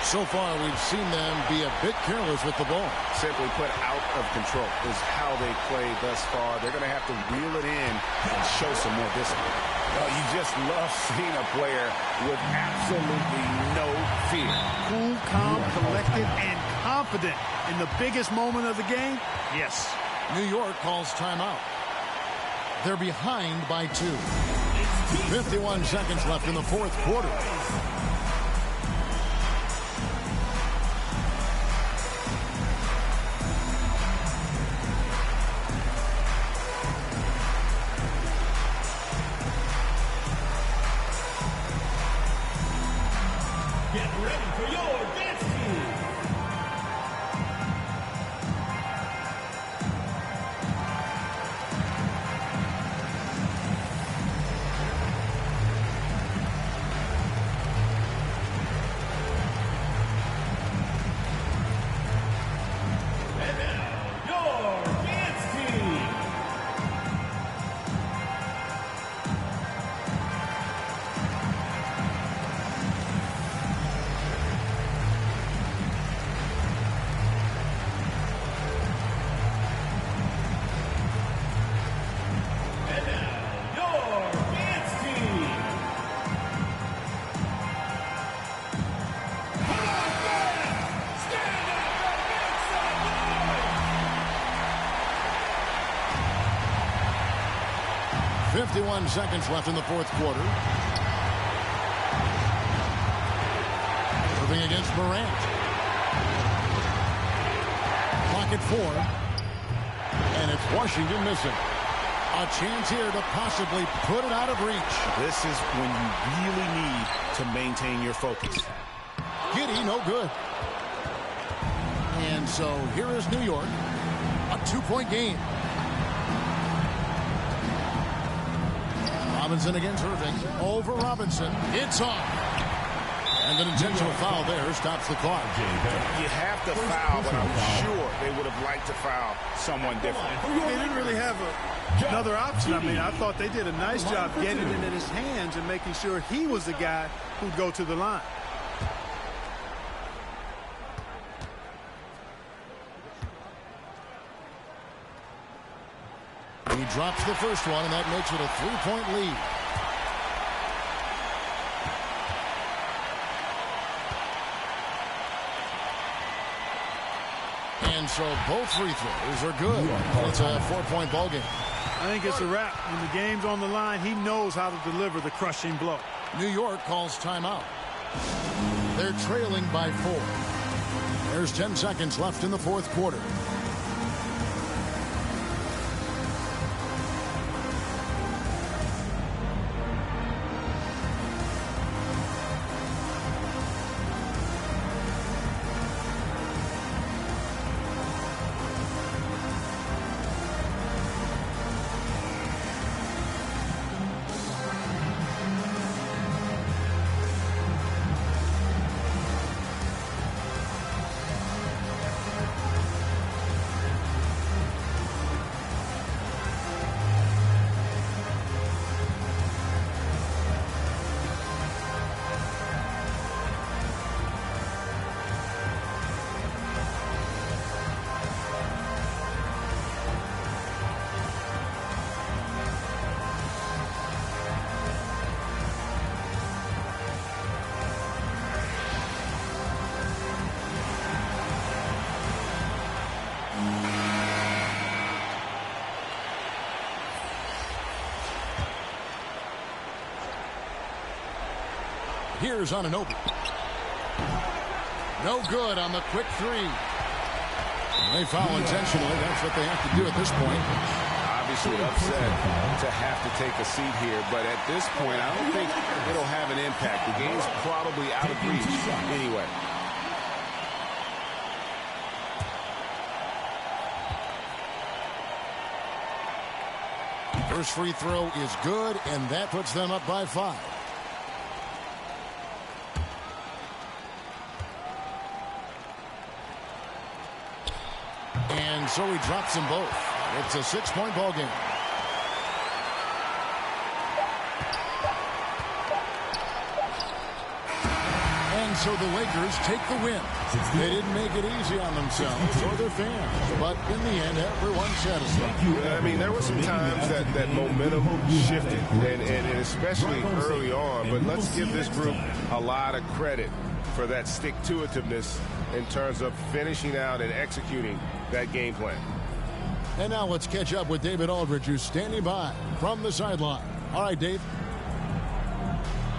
So far, we've seen them be a bit careless with the ball. Simply put, out of control is how they played thus far. They're going to have to reel it in and show some more discipline. Well, you just love seeing a player with absolutely no fear. Cool, calm, collected, and confident in the biggest moment of the game. Yes. New York calls timeout. They're behind by 2. 51 seconds left in the fourth quarter. Get ready for your dance team. And now, your dance team. And now, your dance team. Come on, fans! Stand up and make some noise! 51 seconds left in the fourth quarter. Moving against Morant. Clock at 4. And it's Washington missing. A chance here to possibly put it out of reach. This is when you really need to maintain your focus. Giddey, no good. And so here is New York. A 2-point game. Robinson against Irving. Over Robinson. It's off. And an intentional foul there stops the clock. You have to foul, but I'm sure they would have liked to foul someone different. They didn't really have another option. I mean, I thought they did a nice job getting it in his hands and making sure he was the guy who'd go to the line. He drops the first one, and that makes it a 3-point lead. And so both free throws are good. It's a 4-point ball game. I think it's a wrap. When the game's on the line, he knows how to deliver the crushing blow. New York calls timeout. They're trailing by 4. There's 10 seconds left in the fourth quarter. Here's Anunoby. No good on the quick three. They foul intentionally. That's what they have to do at this point. Obviously upset to have to take a seat here, but at this point, I don't think it'll have an impact. The game's probably out of reach anyway. First free throw is good, and that puts them up by 5. And so he drops them both. It's a 6-point ball game. And so the Lakers take the win. They didn't make it easy on themselves or their fans, but in the end, everyone's satisfied. I mean, there were some times that momentum shifted, and especially early on, but let's give this group a lot of credit for that stick-to-itiveness in terms of finishing out and executing that game plan. And now let's catch up with David Aldridge, who's standing by from the sideline. All right, Dave.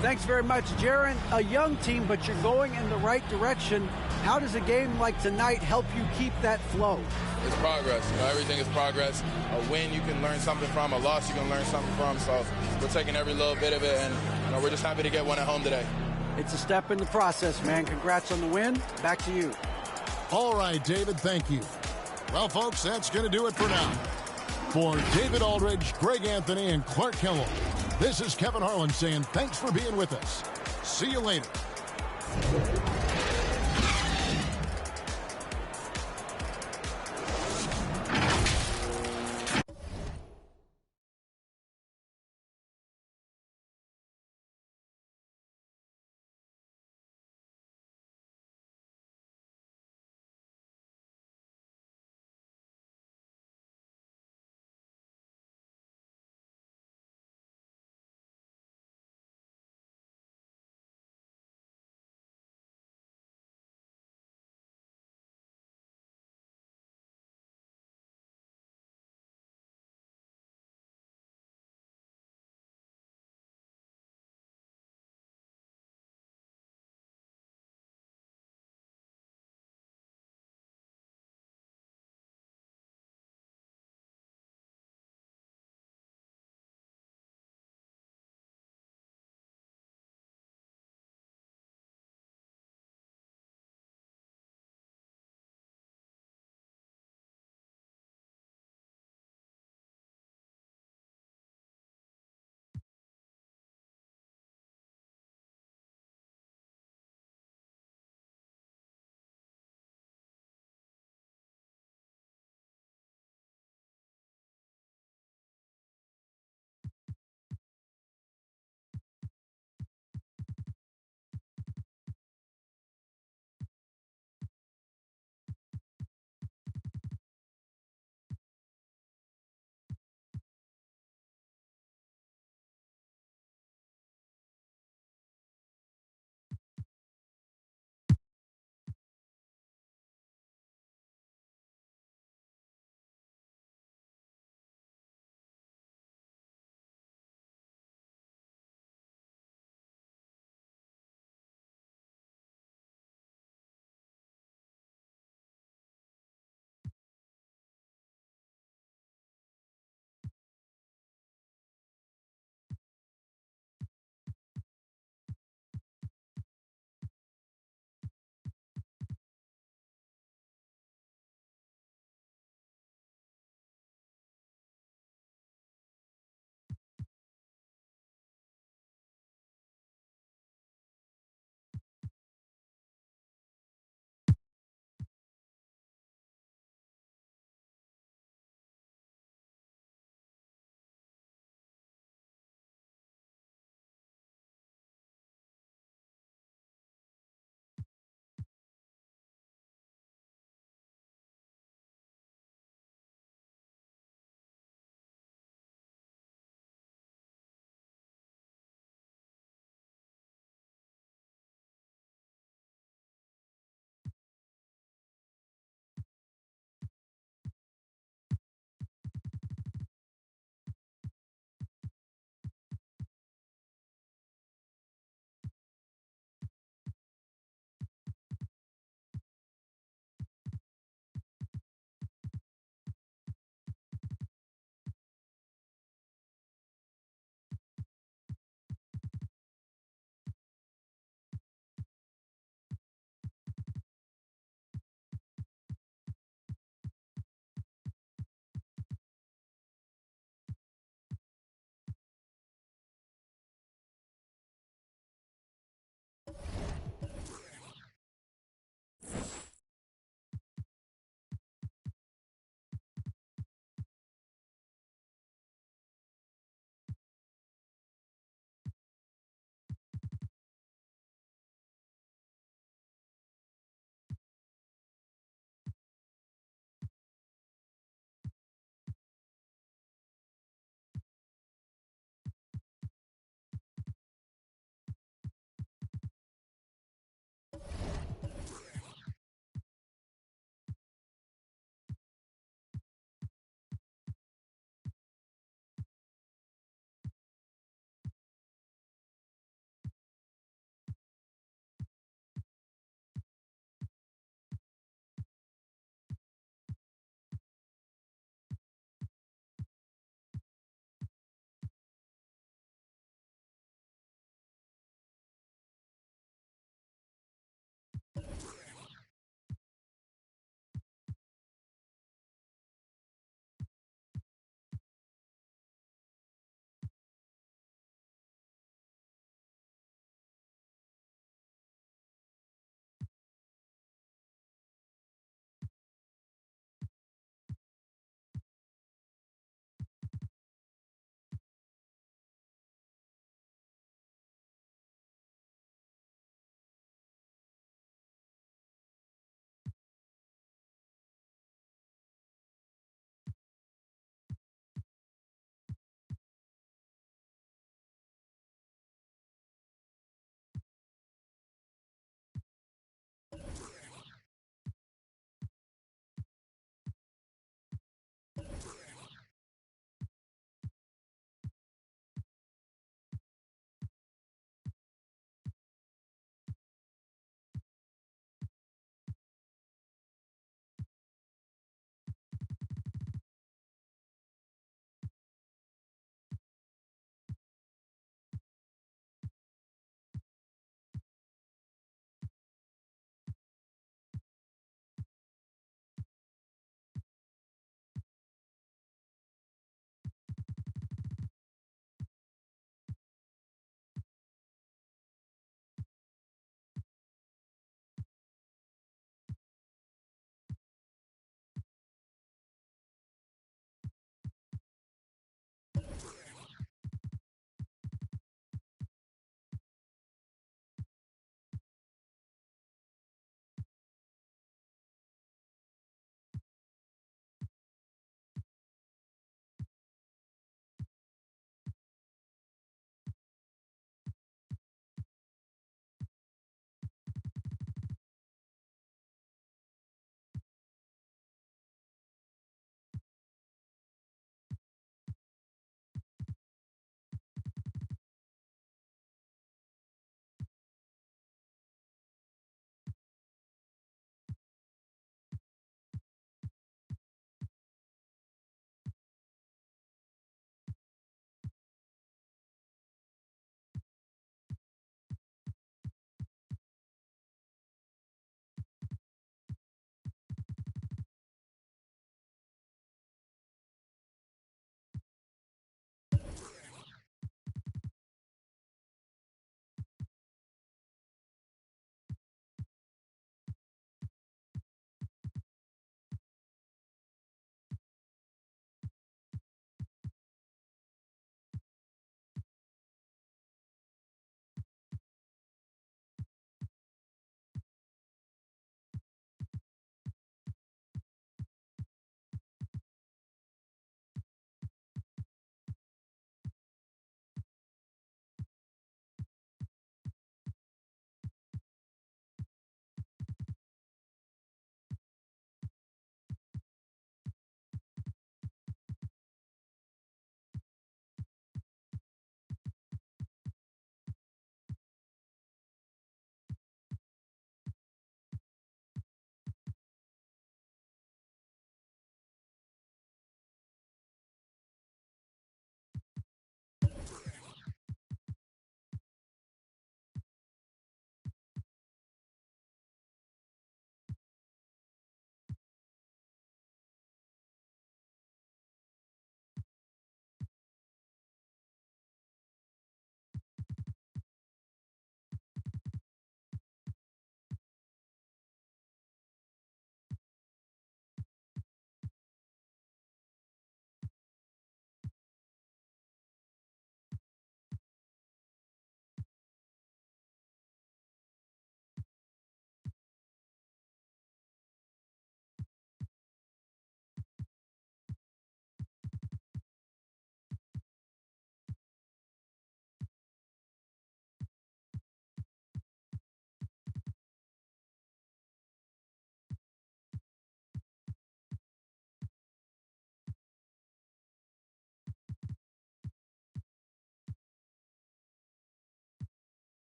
Thanks very much, Jaron. A young team, but you're going in the right direction. How does a game like tonight help you keep that flow? It's progress. You know, everything is progress. A win you can learn something from. A loss you can learn something from. So we're taking every little bit of it, and you know, we're just happy to get one at home today. It's a step in the process, man. Congrats on the win. Back to you. All right, David, thank you. Well, folks, that's going to do it for now. For David Aldridge, Greg Anthony, and Clark Kellogg, this is Kevin Harlan saying thanks for being with us. See you later.